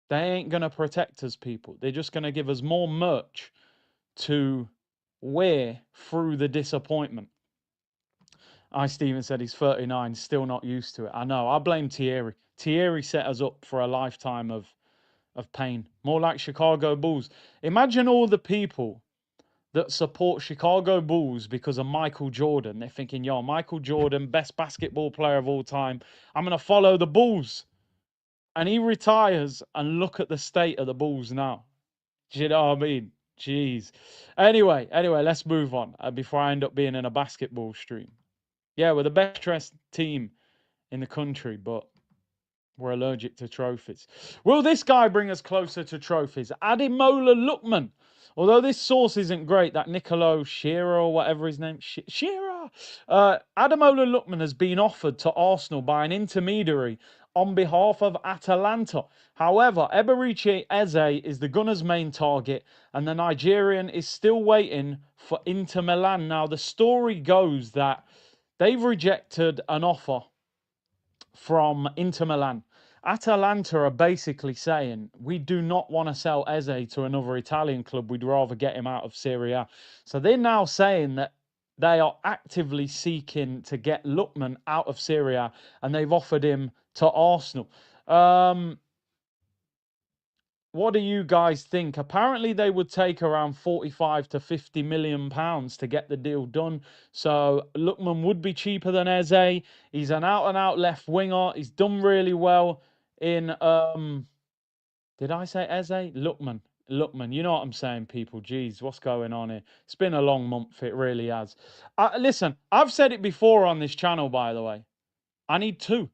they ain't going to protect us, people. They're just going to give us more merch to wear through the disappointment. Steven said he's 39, still not used to it. I know. I blame Thierry. Thierry set us up for a lifetime of pain. More like Chicago Bulls. Imagine all the people that support Chicago Bulls because of Michael Jordan. They're thinking, yo, Michael Jordan, best basketball player of all time. I'm going to follow the Bulls. And he retires and look at the state of the Bulls now. Do you know what I mean? Jeez. Anyway, let's move on before I end up being in a basketball stream. Yeah, we're the best dressed team in the country, but we're allergic to trophies. Will this guy bring us closer to trophies? Ademola Lookman. Although this source isn't great, that Nicolo Shearer or whatever his name, Shearer. Ademola Lookman has been offered to Arsenal by an intermediary on behalf of Atalanta. However, Eberechi Eze is the Gunners' main target, and the Nigerian is still waiting for Inter Milan. Now, the story goes that they've rejected an offer from Inter Milan. Atalanta are basically saying, we do not want to sell Eze to another Italian club. We'd rather get him out of Serie A. So they're now saying that they are actively seeking to get Lookman out of Serie A, and they've offered him to Arsenal. What do you guys think? Apparently, they would take around 45 to 50 million pounds to get the deal done. So Lookman would be cheaper than Eze. He's an out-and-out left winger. He's done really well in did I say Eze? Lookman. Lookman. You know what I'm saying, people. Jeez, what's going on here? It's been a long month. It really has. Listen, I've said it before on this channel, by the way. I need 2.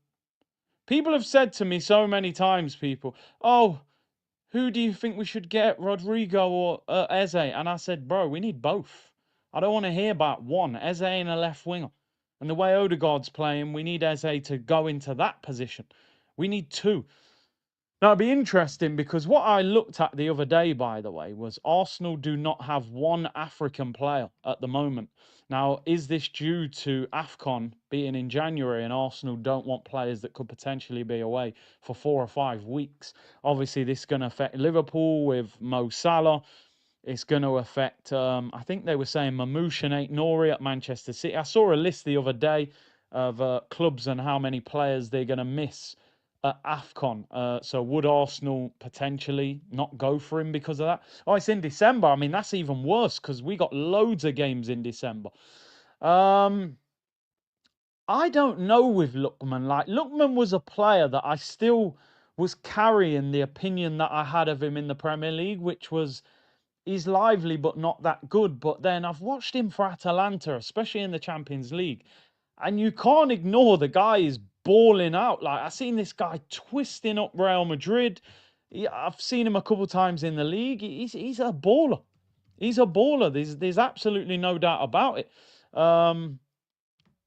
People have said to me so many times, people, oh, who do you think we should get, Rodrigo or Eze? And I said, bro, we need both. I don't want to hear about one. Eze and a left winger. And the way Odegaard's playing, we need Eze to go into that position. We need 2. Now, it'd be interesting because what I looked at the other day, by the way, was Arsenal do not have one African player at the moment. Now, is this due to AFCON being in January and Arsenal don't want players that could potentially be away for 4 or 5 weeks? Obviously, this is going to affect Liverpool with Mo Salah. It's going to affect, I think they were saying Mamouche and Aït-Nouri at Manchester City. I saw a list the other day of clubs and how many players they're going to miss at AFCON. So would Arsenal potentially not go for him because of that? Oh, it's in December. I mean, that's even worse because we got loads of games in December. I don't know with Lookman. Like, Lookman was a player that I still was carrying the opinion that I had of him in the Premier League, which was he's lively but not that good. But then I've watched him for Atalanta, especially in the Champions League, and you can't ignore the guy is balling out. Like, I've seen this guy twisting up Real Madrid. I've seen him a couple of times in the league. He's a baller. He's a baller. There's absolutely no doubt about it.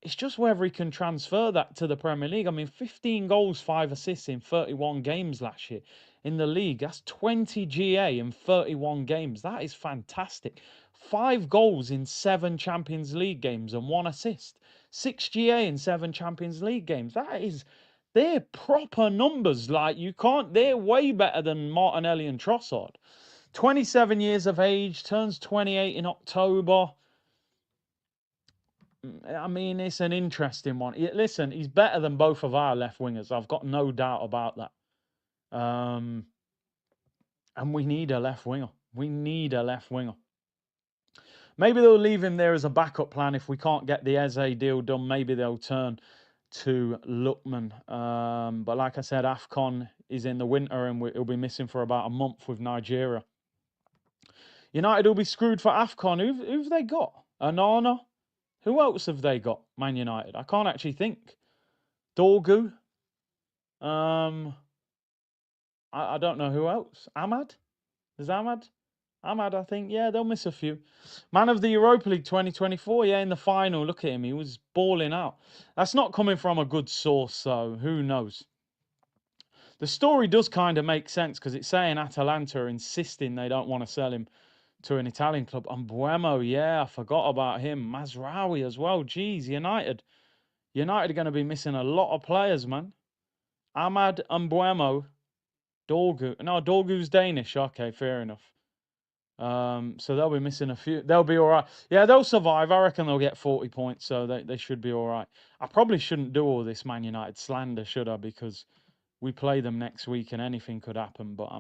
It's just whether he can transfer that to the Premier League. I mean, 15 goals, 5 assists in 31 games last year in the league. That's 20 GA in 31 games. That is fantastic. 5 goals in 7 Champions League games and 1 assist. 6 GA in 7 Champions League games. They're proper numbers. Like, you can't, they're way better than Martinelli and Trossard. 27 years of age, turns 28 in October. I mean, it's an interesting one. Listen, he's better than both of our left wingers. I've got no doubt about that. And we need a left winger. We need a left winger. Maybe they'll leave him there as a backup plan. If we can't get the Eze deal done, maybe they'll turn to Lookman. But like I said, AFCON is in the winter and he'll be missing for about a month with Nigeria. United will be screwed for AFCON. Who've they got? Anana? Who else have they got? Man United. I can't actually think. Dorgu? I don't know who else. Ahmad? Is Ahmad? Ahmad, I think. Yeah, they'll miss a few. Man of the Europa League 2024. Yeah, in the final. Look at him. He was balling out. That's not coming from a good source, so who knows? The story does kind of make sense because it's saying Atalanta are insisting they don't want to sell him to an Italian club. And Buemo, yeah, I forgot about him. Mazraoui as well. Geez, United are going to be missing a lot of players, man. Ahmad and Buemo. Dorgu. No, Dorgu's Danish. Okay, fair enough. So they'll be missing a few. They'll be all right. Yeah, they'll survive. I reckon they'll get 40 points, so they should be all right. I probably shouldn't do all this Man United slander, should I? Because we play them next week and anything could happen. But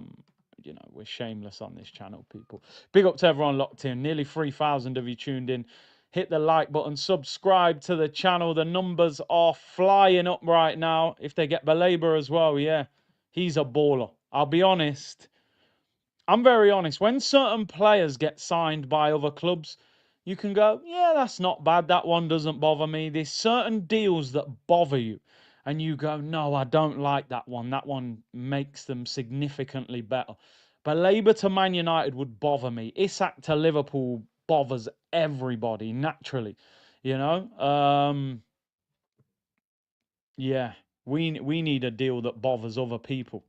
we're shameless on this channel, people. Big up to everyone locked in. Nearly 3,000 of you tuned in. Hit the like button. Subscribe to the channel. The numbers are flying up right now. If they get Baleba as well, yeah, he's a baller. I'll be honest. I'm very honest. When certain players get signed by other clubs, you can go, yeah, that's not bad. That one doesn't bother me. There's certain deals that bother you. And you go, no, I don't like that one. That one makes them significantly better. But Labour to Man United would bother me. Isak to Liverpool bothers everybody, naturally. Yeah, we need a deal that bothers other people.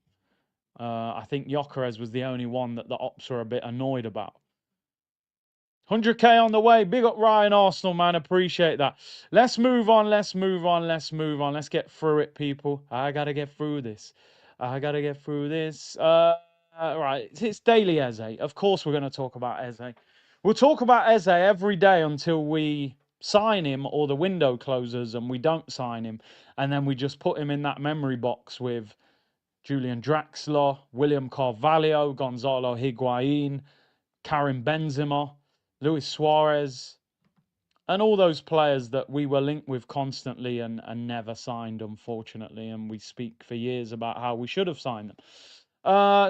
I think Gyökeres was the only one that the ops were a bit annoyed about. 100k on the way. Big up Ryan Arsenal, man. Appreciate that. Let's move on. Let's get through it, people. I got to get through this. Right. It's Daily Eze. Of course, we're going to talk about Eze. We'll talk about Eze every day until we sign him or the window closes and we don't sign him. And then we just put him in that memory box with Julian Draxler, William Carvalho, Gonzalo Higuain, Karim Benzema, Luis Suarez, and all those players that we were linked with constantly and never signed, unfortunately. And we speak for years about how we should have signed them.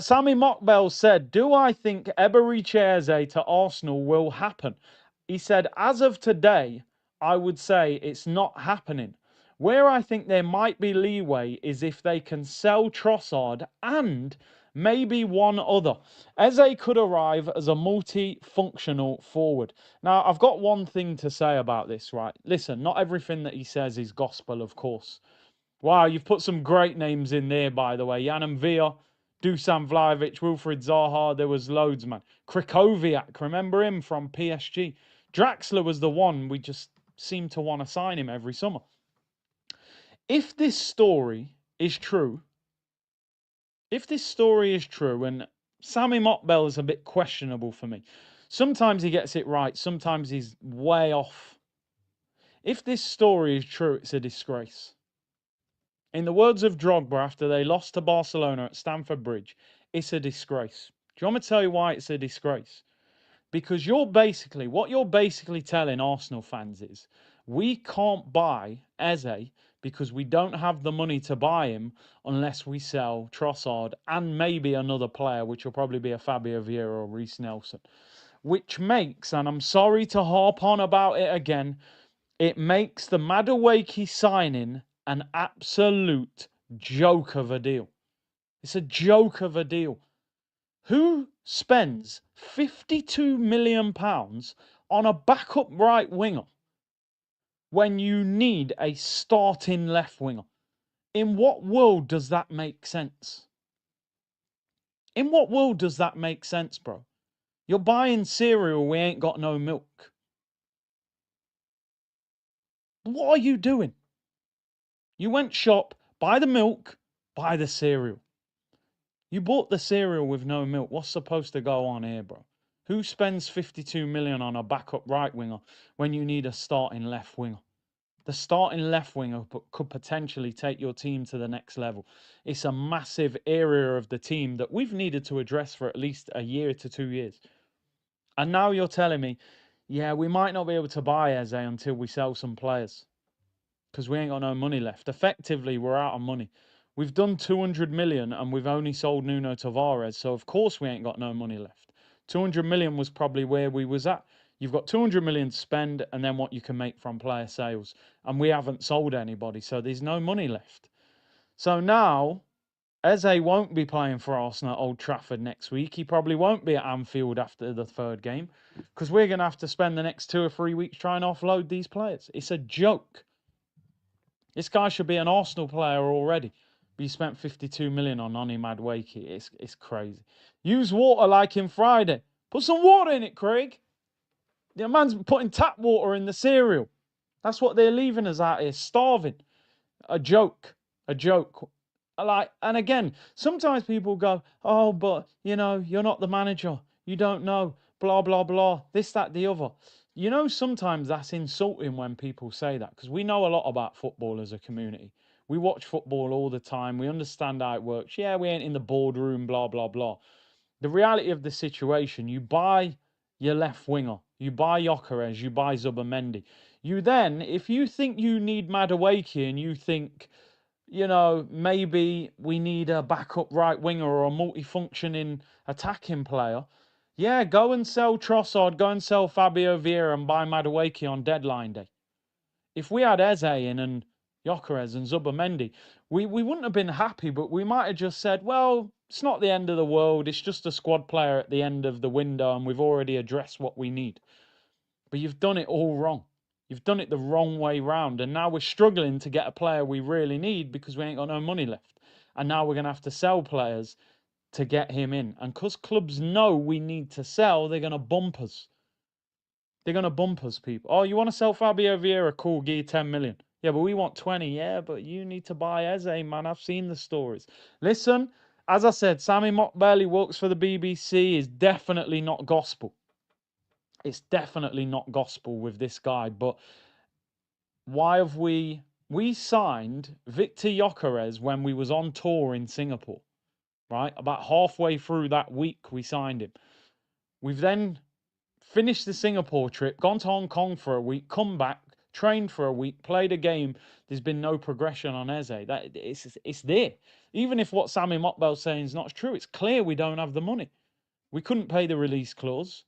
Sammy Mockbell said, do I think Eberechi Eze to Arsenal will happen? He said, as of today, I would say it's not happening. Where I think there might be leeway is if they can sell Trossard and maybe one other. Eze could arrive as a multi-functional forward. Now, I've got one thing to say about this, right? Listen, not everything that he says is gospel, of course. Wow, you've put some great names in there, by the way. Jan Villa, Dusan Vlahovic, Wilfried Zaha. There was loads, man. Krikoviak, remember him from PSG? Draxler was the one. We just seemed to want to sign him every summer. If this story is true, and Sammy Mockbell is a bit questionable for me. Sometimes he gets it right. Sometimes he's way off. If this story is true, it's a disgrace. In the words of Drogba after they lost to Barcelona at Stamford Bridge, it's a disgrace. Do you want me to tell you why it's a disgrace? Because what you're basically telling Arsenal fans is, we can't buy Eze because we don't have the money to buy him unless we sell Trossard and maybe another player, which will probably be a Fabio Vieira or Reece Nelson. Which makes, and I'm sorry to harp on about it again, it makes the Madueke signing an absolute joke of a deal. It's a joke of a deal. Who spends £52 million on a backup right winger when you need a starting left winger? In what world does that make sense? In what world does that make sense, bro? You're buying cereal, we ain't got no milk. What are you doing? You went shop, Buy the milk, buy the cereal. You bought the cereal with no milk. What's supposed to go on here, bro? Who spends 52 million on a backup right winger when you need a starting left winger? The starting left winger could potentially take your team to the next level. It's a massive area of the team that we've needed to address for at least a year to 2 years. And now you're telling me, yeah, we might not be able to buy Eze until we sell some players because we ain't got no money left. Effectively, we're out of money. We've done 200 million and we've only sold Nuno Tavares, so of course we ain't got no money left. 200 million was probably where we was at. You've got 200 million to spend and then what you can make from player sales. And we haven't sold anybody, so there's no money left. So now, Eze won't be playing for Arsenal at Old Trafford next week. He probably won't be at Anfield after the third game because we're going to have to spend the next 2 or 3 weeks trying to offload these players. It's a joke. This guy should be an Arsenal player already. But you spent 52 million on Oni Madueke. It's crazy. Use water like in Friday. Put some water in it, Craig. The man's putting tap water in the cereal. That's what they're leaving us out here, starving. A joke. A joke. And again, sometimes people go, oh, but, you're not the manager. You don't know. Blah, blah, blah. This, that, the other. Sometimes that's insulting when people say that because we know a lot about football as a community. We watch football all the time. We understand how it works. Yeah, we ain't in the boardroom, blah, blah, blah. The reality of the situation, you buy your left winger, you buy Gyökeres, you buy Zubimendi. You then, if you think you need Madueke and you think, maybe we need a backup right winger or a multifunctioning attacking player, yeah, go and sell Trossard, go and sell Fabio Vieira and buy Madueke on deadline day. If we had Eze in and Gyökeres and Zubimendi, we wouldn't have been happy, but we might have just said, well, it's not the end of the world. It's just a squad player at the end of the window and we've already addressed what we need. But you've done it all wrong. You've done it the wrong way round. And now we're struggling to get a player we really need because we ain't got no money left. And now we're going to have to sell players to get him in. And because clubs know we need to sell, they're going to bump us. They're going to bump us, people. Oh, you want to sell Fabio Vieira? Cool, give you 10 million. Yeah, but we want 20. Yeah, but you need to buy Eze, man. I've seen the stories. Listen, as I said, Sammy Mockbelly works for the BBC is definitely not gospel. It's definitely not gospel with this guy. But why have we signed Victor Gyökeres when we was on tour in Singapore, right? About halfway through that week, we signed him. We've then finished the Singapore trip, gone to Hong Kong for a week, come back, trained for a week, played a game. There's been no progression on Eze. It's there. Even if what Sammy Mockbell's saying is not true, it's clear we don't have the money. We couldn't pay the release clause,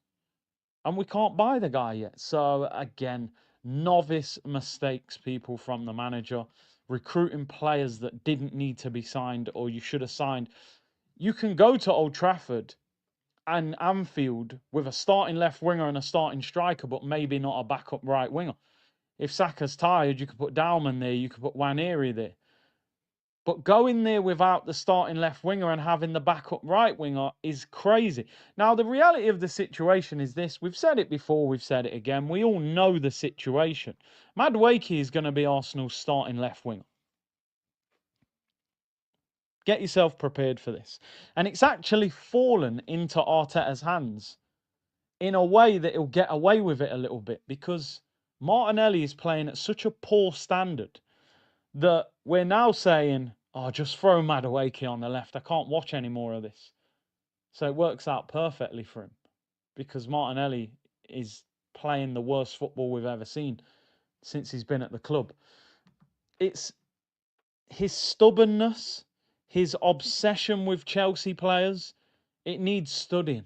and we can't buy the guy yet. So again, novice mistakes, people, from the manager, recruiting players that didn't need to be signed or you should have signed. You can go to Old Trafford and Anfield with a starting left winger and a starting striker, but maybe not a backup right winger. If Saka's tired, you could put Dalman there, you could put Nwaneri there. But going there without the starting left winger and having the backup right winger is crazy. Now, the reality of the situation is this. We've said it before, we've said it again. We all know the situation. Madueke is going to be Arsenal's starting left winger. Get yourself prepared for this. And it's actually fallen into Arteta's hands in a way that he'll get away with it a little bit because Martinelli is playing at such a poor standard that we're now saying, oh, just throw Madueke on the left. I can't watch any more of this. So it works out perfectly for him because Martinelli is playing the worst football we've ever seen since he's been at the club. It's his stubbornness, his obsession with Chelsea players. It needs studying.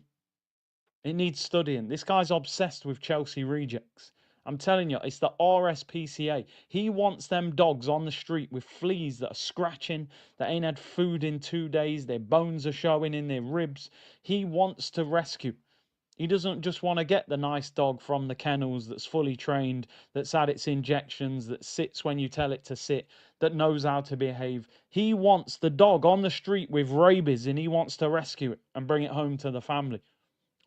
It needs studying. This guy's obsessed with Chelsea rejects. I'm telling you, it's the RSPCA. He wants them dogs on the street with fleas that are scratching, that ain't had food in 2 days, their bones are showing in their ribs. He wants to rescue. He doesn't just want to get the nice dog from the kennels that's fully trained, that's had its injections, that sits when you tell it to sit, that knows how to behave. He wants the dog on the street with rabies and he wants to rescue it and bring it home to the family.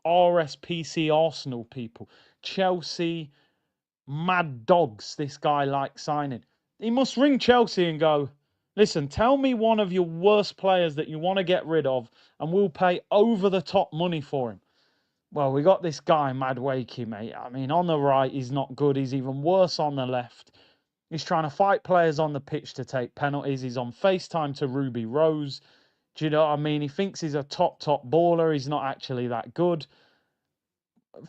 RSPC Arsenal, people. Chelsea, mad dogs this guy likes signing. He must ring Chelsea and go, Listen, tell me one of your worst players that you want to get rid of, and we'll pay over the top money for him. Well, we got this guy, Madueke, mate. I mean, on the right, he's not good. He's even worse on the left. He's trying to fight players on the pitch to take penalties. He's on FaceTime to Ruby Rose. Do you know what I mean? He thinks he's a top baller. He's not actually that good.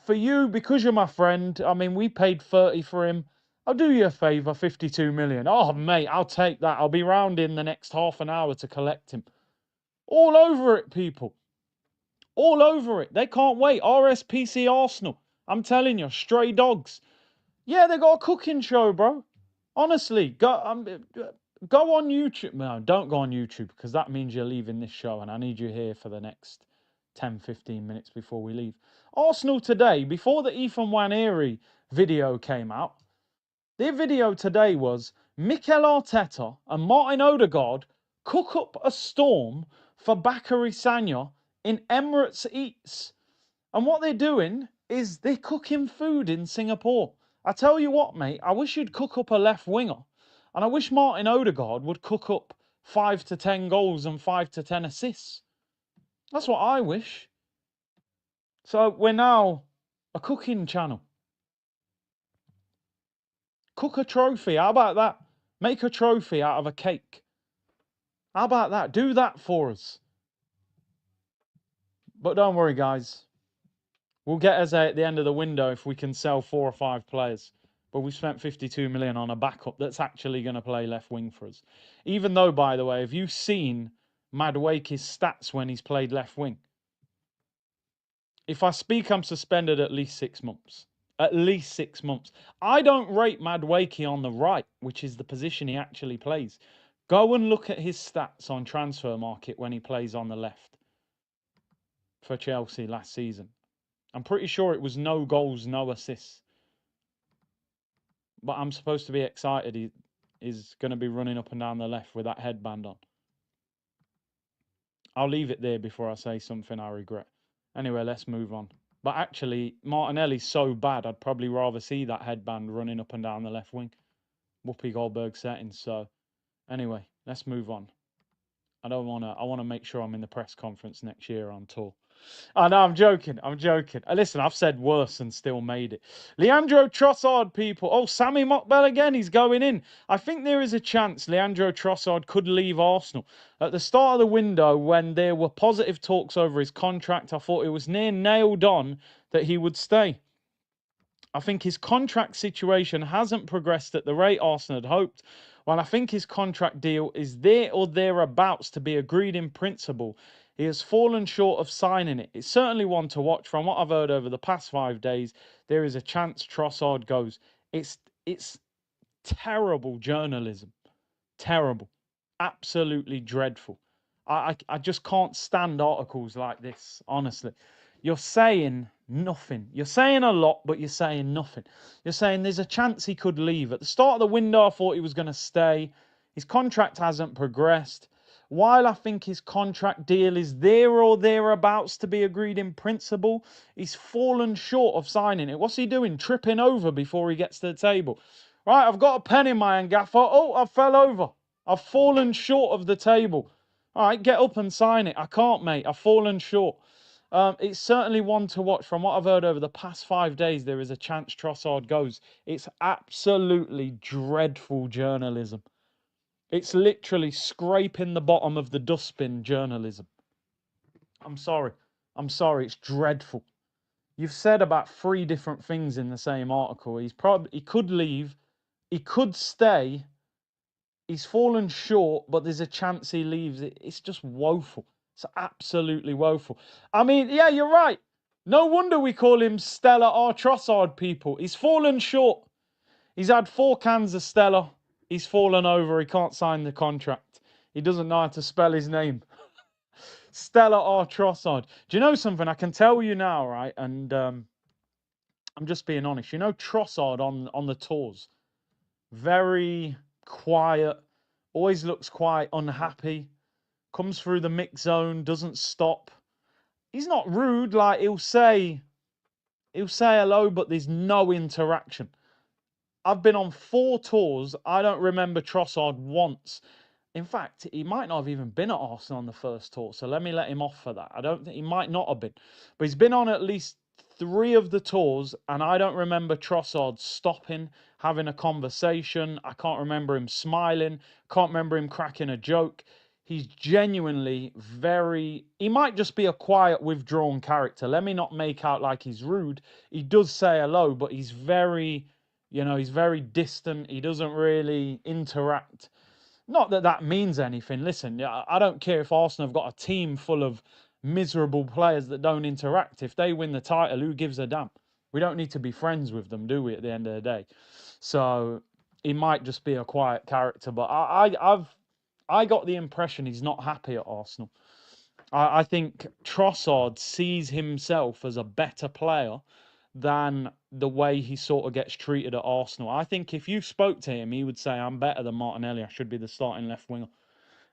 For you, because you're my friend, I mean, we paid 30 for him. I'll do you a favour, 52 million. Oh, mate, I'll take that. I'll be round in the next half an hour to collect him. All over it, people. All over it. They can't wait. RSPC Arsenal. I'm telling you, stray dogs. Yeah, they got a cooking show, bro. Honestly, go on YouTube. No, don't go on YouTube, because that means you're leaving this show, and I need you here for the next 10, 15 minutes before we leave. Arsenal today, before the Ethan Nwaneri video came out, their video today was Mikel Arteta and Martin Odegaard cook up a storm for Bakary Sagna in Emirates Eats. And what they're doing is they're cooking food in Singapore. I tell you what, mate, I wish you'd cook up a left winger. And I wish Martin Odegaard would cook up 5 to 10 goals and 5 to 10 assists. That's what I wish. So we're now a cooking channel. Cook a trophy. How about that? Make a trophy out of a cake. How about that? Do that for us. But don't worry, guys. We'll get us at the end of the window if we can sell 4 or 5 players. But we spent 52 million on a backup that's actually going to play left wing for us. Even though, by the way, have you seen Madueke's stats when he's played left wing? If I speak, I'm suspended at least 6 months. At least 6 months. I don't rate Madueke on the right, which is the position he actually plays. Go and look at his stats on Transfer Market when he plays on the left for Chelsea last season. I'm pretty sure it was no goals, no assists. But I'm supposed to be excited. He is going to be running up and down the left with that headband on. I'll leave it there before I say something I regret. Anyway, let's move on. But actually, Martinelli's so bad, I'd probably rather see that headband running up and down the left wing. Whoopi Goldberg settings. So, anyway, let's move on. I want to make sure I'm in the press conference next year on tour. Oh, no, I'm joking. Listen, I've said worse and still made it. Leandro Trossard, people. Oh, Sammy Mokbel again. He's going in. I think there is a chance Leandro Trossard could leave Arsenal. At the start of the window, when there were positive talks over his contract, I thought it was near nailed on that he would stay. I think his contract situation hasn't progressed at the rate Arsenal had hoped. While I think his contract deal is there or thereabouts to be agreed in principle, he has fallen short of signing it. It's certainly one to watch. From what I've heard over the past 5 days, there is a chance Trossard goes. It's terrible journalism. Terrible. Absolutely dreadful. I just can't stand articles like this, honestly. You're saying nothing. You're saying a lot, but you're saying nothing. You're saying there's a chance he could leave. At the start of the window, I thought he was going to stay. His contract hasn't progressed. While I think his contract deal is there or thereabouts to be agreed in principle, he's fallen short of signing it. What's he doing? Tripping over before he gets to the table. Right, I've got a pen in my hand, Gaffer. Oh, I fell over. I've fallen short of the table. All right, get up and sign it. I can't, mate. I've fallen short. It's certainly one to watch. From what I've heard over the past 5 days, there is a chance Trossard goes. It's absolutely dreadful journalism. It's literally scraping the bottom of the dustbin journalism. I'm sorry. It's dreadful. You've said about 3 different things in the same article. He could leave. He could stay. He's fallen short, but there's a chance he leaves. It's just woeful. It's absolutely woeful. I mean, yeah, you're right. No wonder we call him Stella or Trossard, people. He's fallen short. He's had 4 cans of Stella. He's fallen over. He can't sign the contract. He doesn't know how to spell his name. Stella or Trossard. Do you know something? I can tell you now, right? And I'm just being honest. You know Trossard on the tours. Very quiet. Always looks quite unhappy. Comes through the mix zone. Doesn't stop. He's not rude. Like, he'll say hello, but there's no interaction. I've been on 4 tours. I don't remember Trossard once In fact, he might not have even been at Arsenal on the first tour, so let me let him off for that. I don't think he might not have been, but he's been on at least 3 of the tours, and I don't remember Trossard stopping, having a conversation. I can't remember him smiling. Can't remember him cracking a joke. He's genuinely very. He might just be a quiet, withdrawn character. Let me not make out like he's rude. He does say hello, but he's very, he's very distant. He doesn't really interact. Not that that means anything. Listen, I don't care if Arsenal have got a team full of miserable players that don't interact. If they win the title, who gives a damn? We don't need to be friends with them, do we, at the end of the day? So he might just be a quiet character, but I got the impression he's not happy at Arsenal. I think Trossard sees himself as a better player than the way he sort of gets treated at Arsenal. I think if you spoke to him, he would say, I'm better than Martinelli. I should be the starting left winger.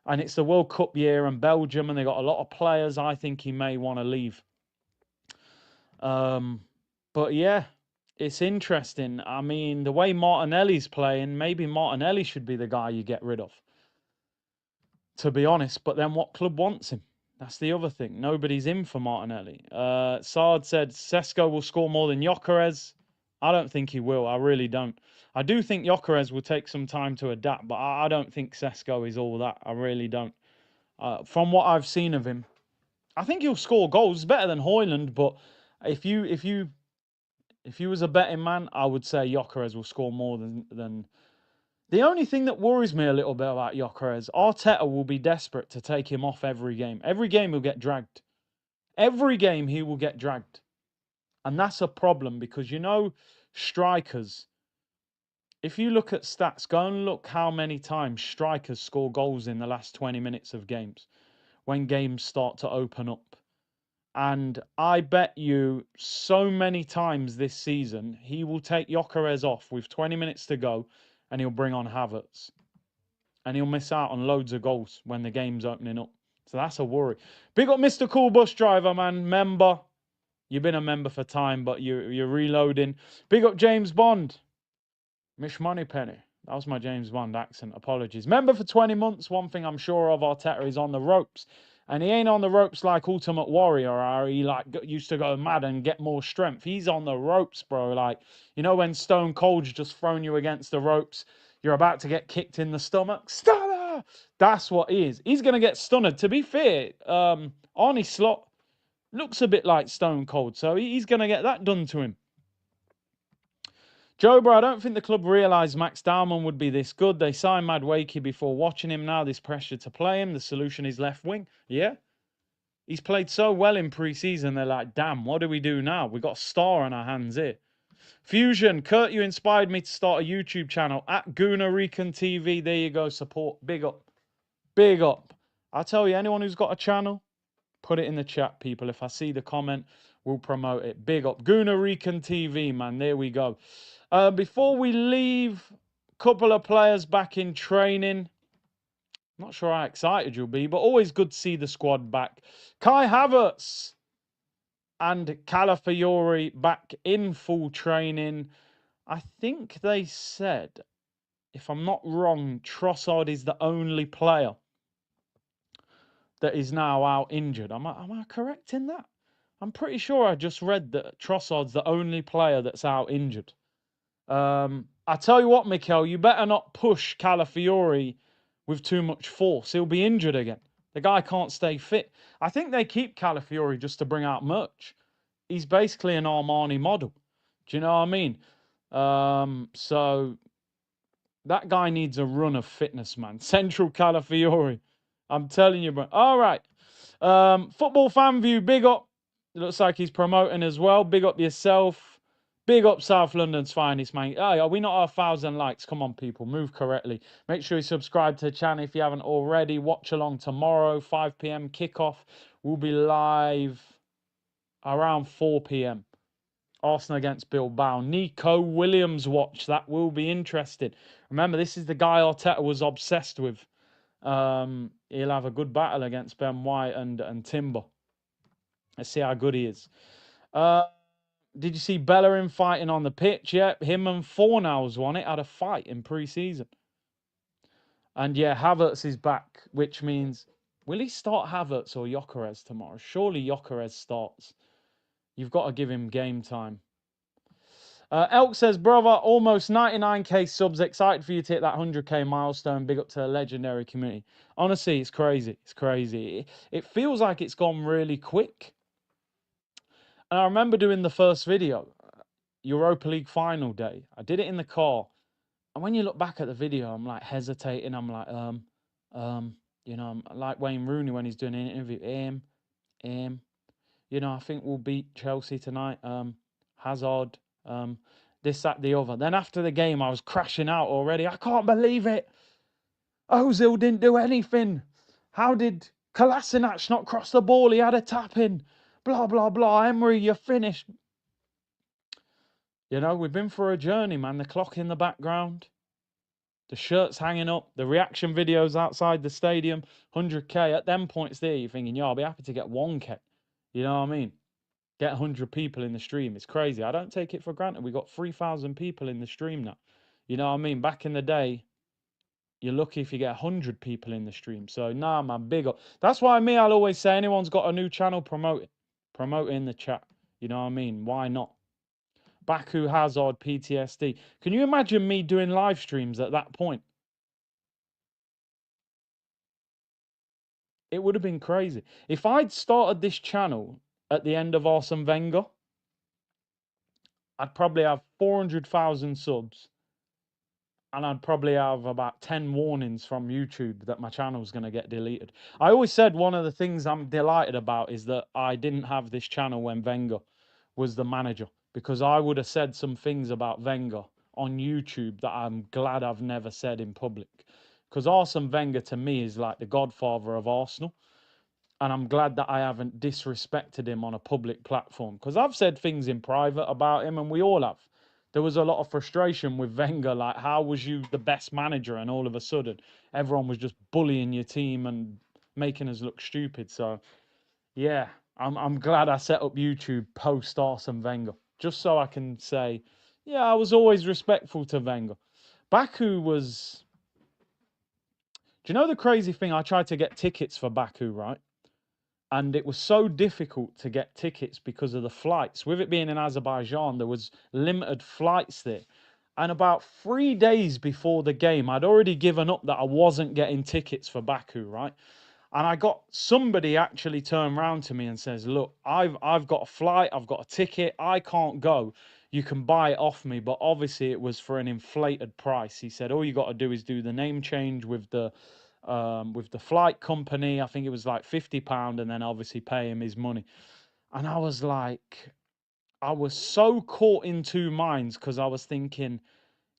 And it's the World Cup year and Belgium, and they got a lot of players. I think he may want to leave. But yeah, it's interesting. I mean, the way Martinelli's playing, maybe Martinelli should be the guy you get rid of, to be honest. But then what club wants him? That's the other thing. Nobody's in for Martinelli. Sard said Sesko will score more than Gyökeres. I don't think he will. I really don't. I do think Gyökeres will take some time to adapt, but I don't think Sesko is all that. I really don't. From what I've seen of him, I think he'll score goals. It's better than Højlund, but if you was a betting man, I would say Gyökeres will score more than. The only thing that worries me a little bit about Gyökeres, Arteta will be desperate to take him off every game. Every game he'll get dragged. Every game he will get dragged. And that's a problem because, strikers, if you look at stats, go and look how many times strikers score goals in the last 20 minutes of games when games start to open up. And I bet you so many times this season, he will take Gyökeres off with 20 minutes to go and he'll bring on Havertz. And he'll miss out on loads of goals when the game's opening up. So that's a worry. Big up Mr. Cool Bus Driver, man. Member. You've been a member for time, but you're reloading. Big up James Bond. Mish Moneypenny. That was my James Bond accent. Apologies. Member for 20 months. One thing I'm sure of, Arteta is on the ropes. And he ain't on the ropes like Ultimate Warrior, or he used to go mad and get more strength. He's on the ropes, bro. Like, when Stone Cold's just thrown you against the ropes, you're about to get kicked in the stomach. Stunner! That's what he is. He's going to get stunned. To be fair, Arnie Slot looks a bit like Stone Cold, so he's going to get that done to him. Joe, bro, I don't think the club realised Max Dowman would be this good. They signed Madueke before watching him. Now there's pressure to play him. The solution is left wing. Yeah. He's played so well in pre-season. They're like, damn, what do we do now? We've got a star on our hands here. Fusion, Kurt, you inspired me to start a YouTube channel at Goonerican TV. There you go, support. Big up. Big up. I tell you, anyone who's got a channel, put it in the chat, people. If I see the comment, we'll promote it. Big up. Goonerican TV, man. There we go. Before we leave, a couple of players back in training. Not sure how excited you'll be, but always good to see the squad back. Kai Havertz and Calafiori back in full training. I think they said, if I'm not wrong, Trossard is the only player that is now out injured. Am I correct in that? I'm pretty sure I just read that Trossard's the only player that's out injured. I tell you what, Mikel, you better not push Calafiori with too much force. He'll be injured again. The guy can't stay fit. I think they keep Calafiori just to bring out merch. He's basically an Armani model. Do you know what I mean? So that guy needs a run of fitness, man. Central Calafiori. I'm telling you, bro. All right. Football Fan View, big up. It looks like he's promoting as well. Big up yourself. Big up South London's finest, man. Oh, are we not at 1,000 likes? Come on, people. Move correctly. Make sure you subscribe to the channel if you haven't already. Watch along tomorrow, 5 p.m. kickoff. We'll be live around 4 p.m. Arsenal against Bilbao. Nico Williams watch. That will be interesting. Remember, this is the guy Arteta was obsessed with. He'll have a good battle against Ben White and Timber. Let's see how good he is. Did you see Bellerin fighting on the pitch? Yep, him and Fornals won it. Had a fight in pre-season. And yeah, Havertz is back, which means, will he start Havertz or Gyökeres tomorrow? Surely Gyökeres starts. You've got to give him game time. Elk says, brother, almost 99k subs. Excited for you to hit that 100k milestone. Big up to the legendary community. Honestly, it's crazy. It's crazy. It feels like it's gone really quick. And I remember doing the first video, Europa League final day. I did it in the car. And when you look back at the video, I'm like hesitating. I'm like, you know, I'm like Wayne Rooney when he's doing an interview. You know, I think we'll beat Chelsea tonight. Hazard, this, that, the other. Then after the game, I was crashing out already. I can't believe it. Ozil didn't do anything. How did Kolasinac not cross the ball? He had a tap in. Blah, blah, blah. Emery, you're finished. You know, we've been for a journey, man. The clock in the background. The shirts hanging up. The reaction videos outside the stadium. 100k. At them points there, you're thinking, yeah, I'll be happy to get 1k. You know what I mean? Get 100 people in the stream. It's crazy. I don't take it for granted. We got 3,000 people in the stream now. You know what I mean? Back in the day, you're lucky if you get 100 people in the stream. So, nah, man, big up. That's why I'll always say, anyone's got a new channel, promote it. Promote it in the chat. You know what I mean? Why not? Baku, Hazard, PTSD. Can you imagine me doing live streams at that point? It would have been crazy. If I'd started this channel at the end of Arsene Wenger, I'd probably have 400,000 subs. And I'd probably have about 10 warnings from YouTube that my channel's going to get deleted. I always said one of the things I'm delighted about is that I didn't have this channel when Wenger was the manager, because I would have said some things about Wenger on YouTube that I'm glad I've never said in public. Because Arsene Wenger to me is like the godfather of Arsenal. And I'm glad that I haven't disrespected him on a public platform, because I've said things in private about him, and we all have. There was a lot of frustration with Wenger, like, how was you the best manager? And all of a sudden, everyone was just bullying your team and making us look stupid. So, yeah, I'm glad I set up YouTube post Arsene Wenger, just so I can say, yeah, I was always respectful to Wenger. Baku was... Do you know the crazy thing? I tried to get tickets for Baku, right? And it was so difficult to get tickets because of the flights. With it being in Azerbaijan, there was limited flights there. And about 3 days before the game, I'd already given up that I wasn't getting tickets for Baku, right? And I got somebody actually turn around to me and says, look, I've got a flight, I've got a ticket, I can't go. You can buy it off me, but obviously it was for an inflated price. He said, all you got to do is do the name change with the flight company. I think it was like £50, and then obviously pay him his money. And I was like, I was so caught in two minds, because I was thinking,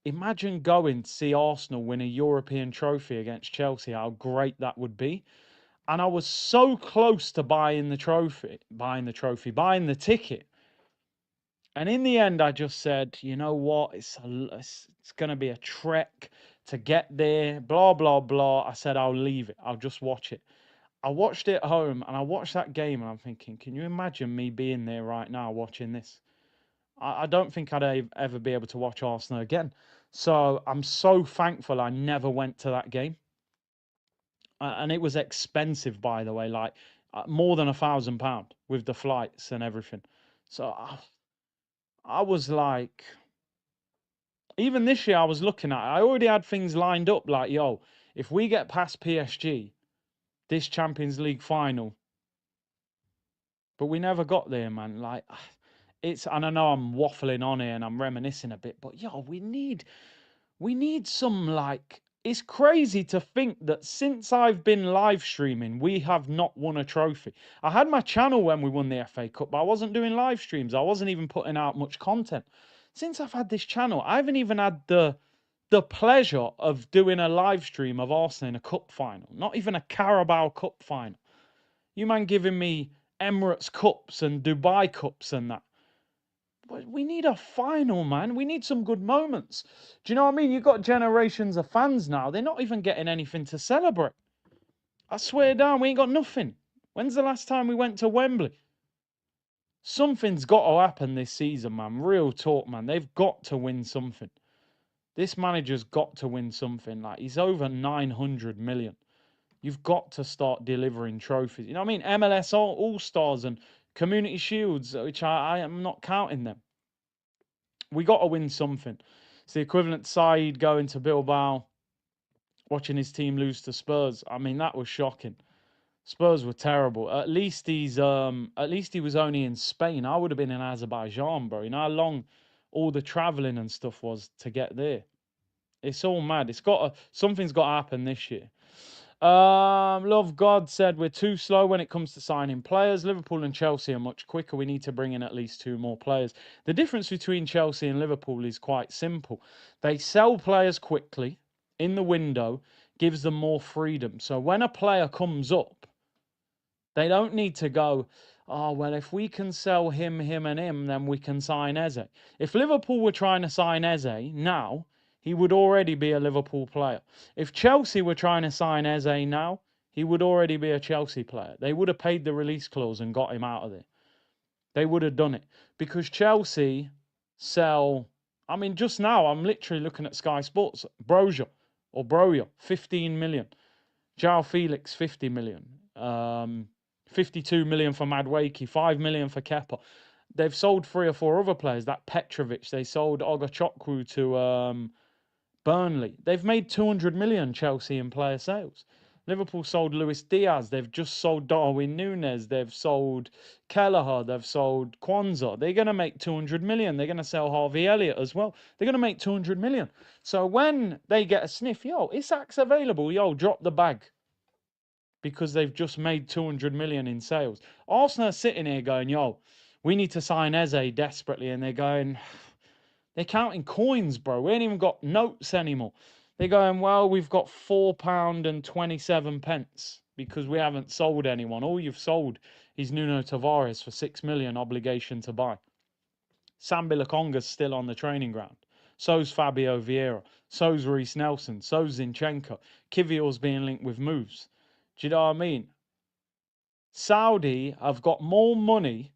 imagine going to see Arsenal win a European trophy against Chelsea, how great that would be. And I was so close to buying the ticket. And in the end, I just said, you know what? It's going to be a trek to get there, blah, blah, blah. I said, I'll leave it. I'll just watch it. I watched it at home, and I watched that game, and I'm thinking, can you imagine me being there right now watching this? I don't think I'd ever be able to watch Arsenal again. So I'm so thankful I never went to that game. And it was expensive, by the way, like more than £1,000 with the flights and everything. So I was like, even this year I was looking at it, I already had things lined up like, yo, if we get past PSG, this Champions League final, but we never got there, man. Like, and I know I'm waffling on here and I'm reminiscing a bit, but yo, we need some, like, it's crazy to think that since I've been live streaming, we have not won a trophy. I had my channel when we won the FA Cup, but I wasn't doing live streams. I wasn't even putting out much content. Since I've had this channel, I haven't even had the pleasure of doing a live stream of Arsenal in a cup final. Not even a Carabao Cup final. You man giving me Emirates Cups and Dubai Cups and that. But we need a final, man. We need some good moments. Do you know what I mean? You've got generations of fans now. They're not even getting anything to celebrate. I swear down, we ain't got nothing. When's the last time we went to Wembley? Something's got to happen this season, man. Real talk, man. They've got to win something. This manager's got to win something. Like, he's over 900 million. You've got to start delivering trophies. You know what I mean? MLS All-Stars and Community Shields, which I am not counting them. We got to win something. It's the equivalent side going to Bilbao, watching his team lose to Spurs. I mean, that was shocking. Spurs were terrible. At least he was only in Spain. I would have been in Azerbaijan, bro. You know how long all the traveling and stuff was to get there. It's all mad. Something's got to happen this year. Love God said we're too slow when it comes to signing players. Liverpool and Chelsea are much quicker. We need to bring in at least 2 more players. The difference between Chelsea and Liverpool is quite simple. They sell players quickly in the window, gives them more freedom. So when a player comes up, they don't need to go, oh, well, if we can sell him, and him, then we can sign Eze. If Liverpool were trying to sign Eze now, he would already be a Liverpool player. If Chelsea were trying to sign Eze now, he would already be a Chelsea player. They would have paid the release clause and got him out of there. They would have done it. Because Chelsea sell... I mean, just now, I'm literally looking at Sky Sports. Broja, 15 million. João Felix, 50 million. 52 million for Madueke, 5 million for Kepa. They've sold 3 or 4 other players. That Petrovic, they sold Ogachokwu to Burnley. They've made 200 million, Chelsea, in player sales. Liverpool sold Luis Diaz. They've just sold Darwin Núñez. They've sold Kelleher. They've sold Kwanzaa. They're going to make 200 million. They're going to sell Harvey Elliott as well. They're going to make 200 million. So when they get a sniff, yo, Isak's available. Yo, drop the bag. Because they've just made 200 million in sales. Arsenal are sitting here going, yo, we need to sign Eze desperately. And they're going, they're counting coins, bro. We ain't even got notes anymore. They're going, well, we've got £4.27 because we haven't sold anyone. All you've sold is Nuno Tavares for 6 million obligation to buy. Sambi Lokonga's still on the training ground. So's Fabio Vieira. So's Reece Nelson. So's Zinchenko. Kivior's being linked with moves. Do you know what I mean? Saudi have got more money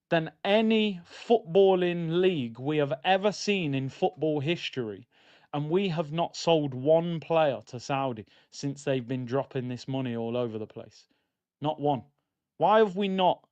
than any footballing league we have ever seen in football history. And we have not sold one player to Saudi since they've been dropping this money all over the place. Not one. Why have we not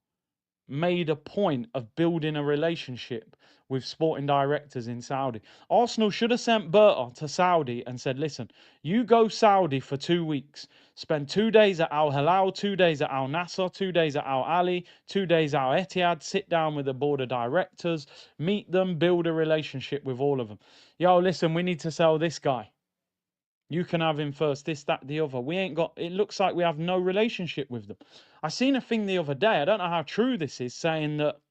made a point of building a relationship with sporting directors in Saudi? Arsenal should have sent Berta to Saudi and said, listen, you go Saudi for 2 weeks. Spend 2 days at Al Hilal, 2 days at Al Nassr, 2 days at Al Ali, 2 days at Al Etihad. Sit down with the board of directors, meet them, build a relationship with all of them. Yo, listen, we need to sell this guy. You can have him first, this, that, the other. We ain't got... It looks like we have no relationship with them. I seen a thing the other day, I don't know how true this is, saying that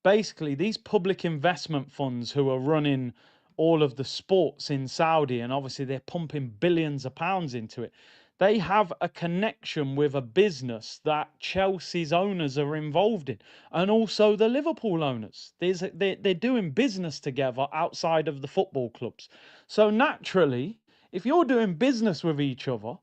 basically these public investment funds who are running all of the sports in Saudi, and obviously they're pumping billions of pounds into it, they have a connection with a business that Chelsea's owners are involved in, and also the Liverpool owners. They're doing business together outside of the football clubs. So naturally, if you're doing business with each other,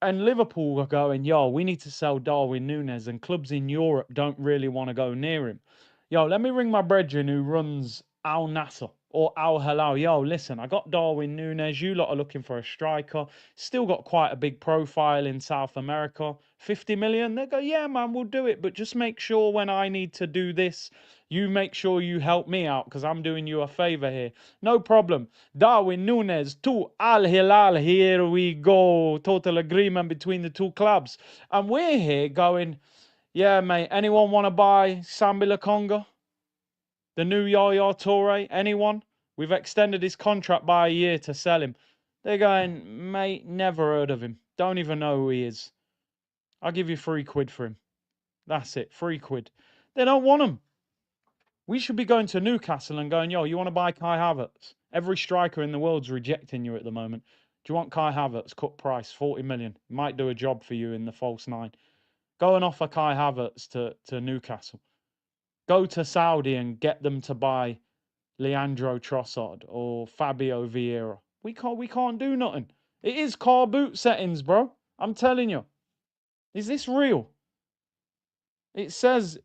and Liverpool are going, yo, we need to sell Darwin Núñez, and clubs in Europe don't really want to go near him. Yo, let me ring my brethren who runs Al Nassr or Al Hilal. Yo, listen, I got Darwin Núñez. You lot are looking for a striker. Still got quite a big profile in South America. 50 million? They go, yeah, man, we'll do it. But just make sure when I need to do this, you make sure you help me out because I'm doing you a favor here. No problem. Darwin Núñez to Al Hilal. Here we go. Total agreement between the two clubs. And we're here going, yeah, mate, anyone want to buy Sambi Lokonga? The new Yaya Toure? Anyone? We've extended his contract by a year to sell him. They're going, mate, never heard of him. Don't even know who he is. I'll give you £3 for him. That's it, £3. They don't want him. We should be going to Newcastle and going, yo, you want to buy Kai Havertz? Every striker in the world's rejecting you at the moment. Do you want Kai Havertz? Cut price, 40 million. Might do a job for you in the false nine. Go and offer Kai Havertz to Newcastle. Go to Saudi and get them to buy Leandro Trossard or Fabio Vieira. We can't do nothing. It is car boot settings, bro. I'm telling you. Is this real? It says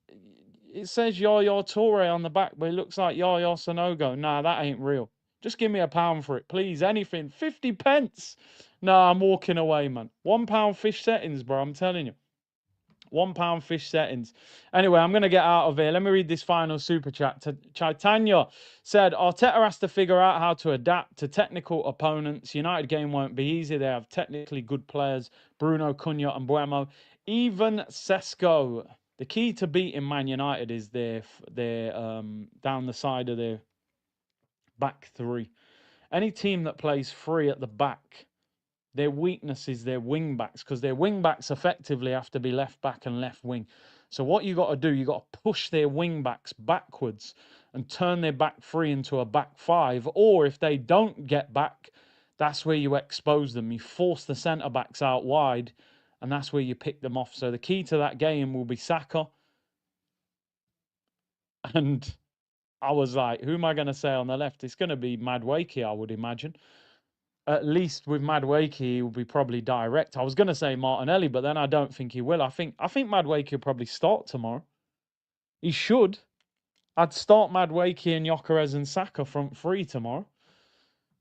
Yaya Toure on the back, but it looks like Yaya Sanogo. Nah, that ain't real. Just give me £1 for it, please. Anything. 50 pence. No, I'm walking away, man. £1 fish settings, bro. I'm telling you. £1 fish settings. Anyway, I'm going to get out of here. Let me read this final super chat. Chaitanya said, Arteta has to figure out how to adapt to technical opponents. United game won't be easy. They have technically good players, Bruno, Cunha and Buemo. Even Sesko. The key to beating Man United is their down the side of their back three. Any team that plays free at the back, their weakness is their wing backs, because their wing backs effectively have to be left back and left wing. So what you got to do, you got to push their wing backs backwards and turn their back three into a back five. Or if they don't get back, that's where you expose them. You force the centre backs out wide, and that's where you pick them off. So the key to that game will be Saka. And I was like, who am I going to say on the left? It's going to be Madueke, I would imagine. At least with Madueke, he will be probably direct. I was going to say Martinelli, but then I don't think he will. I think Madueke will probably start tomorrow. He should. I'd start Madueke and Gyökeres and Saka front three tomorrow,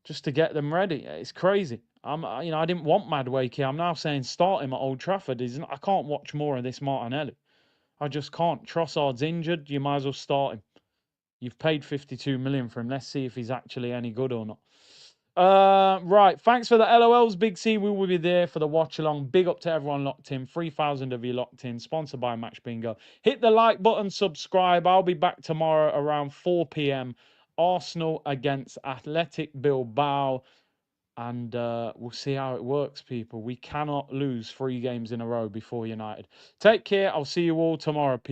just to get them ready. It's crazy. I didn't want Madueke. I'm now saying start him at Old Trafford. I can't watch more of this Martinelli. I just can't. Trossard's injured. You might as well start him. You've paid 52 million for him. Let's see if he's actually any good or not. Right. Thanks for the LOLs, Big C. We will be there for the watch along. Big up to everyone locked in. 3,000 of you locked in. Sponsored by Match Bingo. Hit the like button, subscribe. I'll be back tomorrow around 4 p.m. Arsenal against Athletic Bilbao. And we'll see how it works, people. We cannot lose 3 games in a row before United. Take care. I'll see you all tomorrow, people.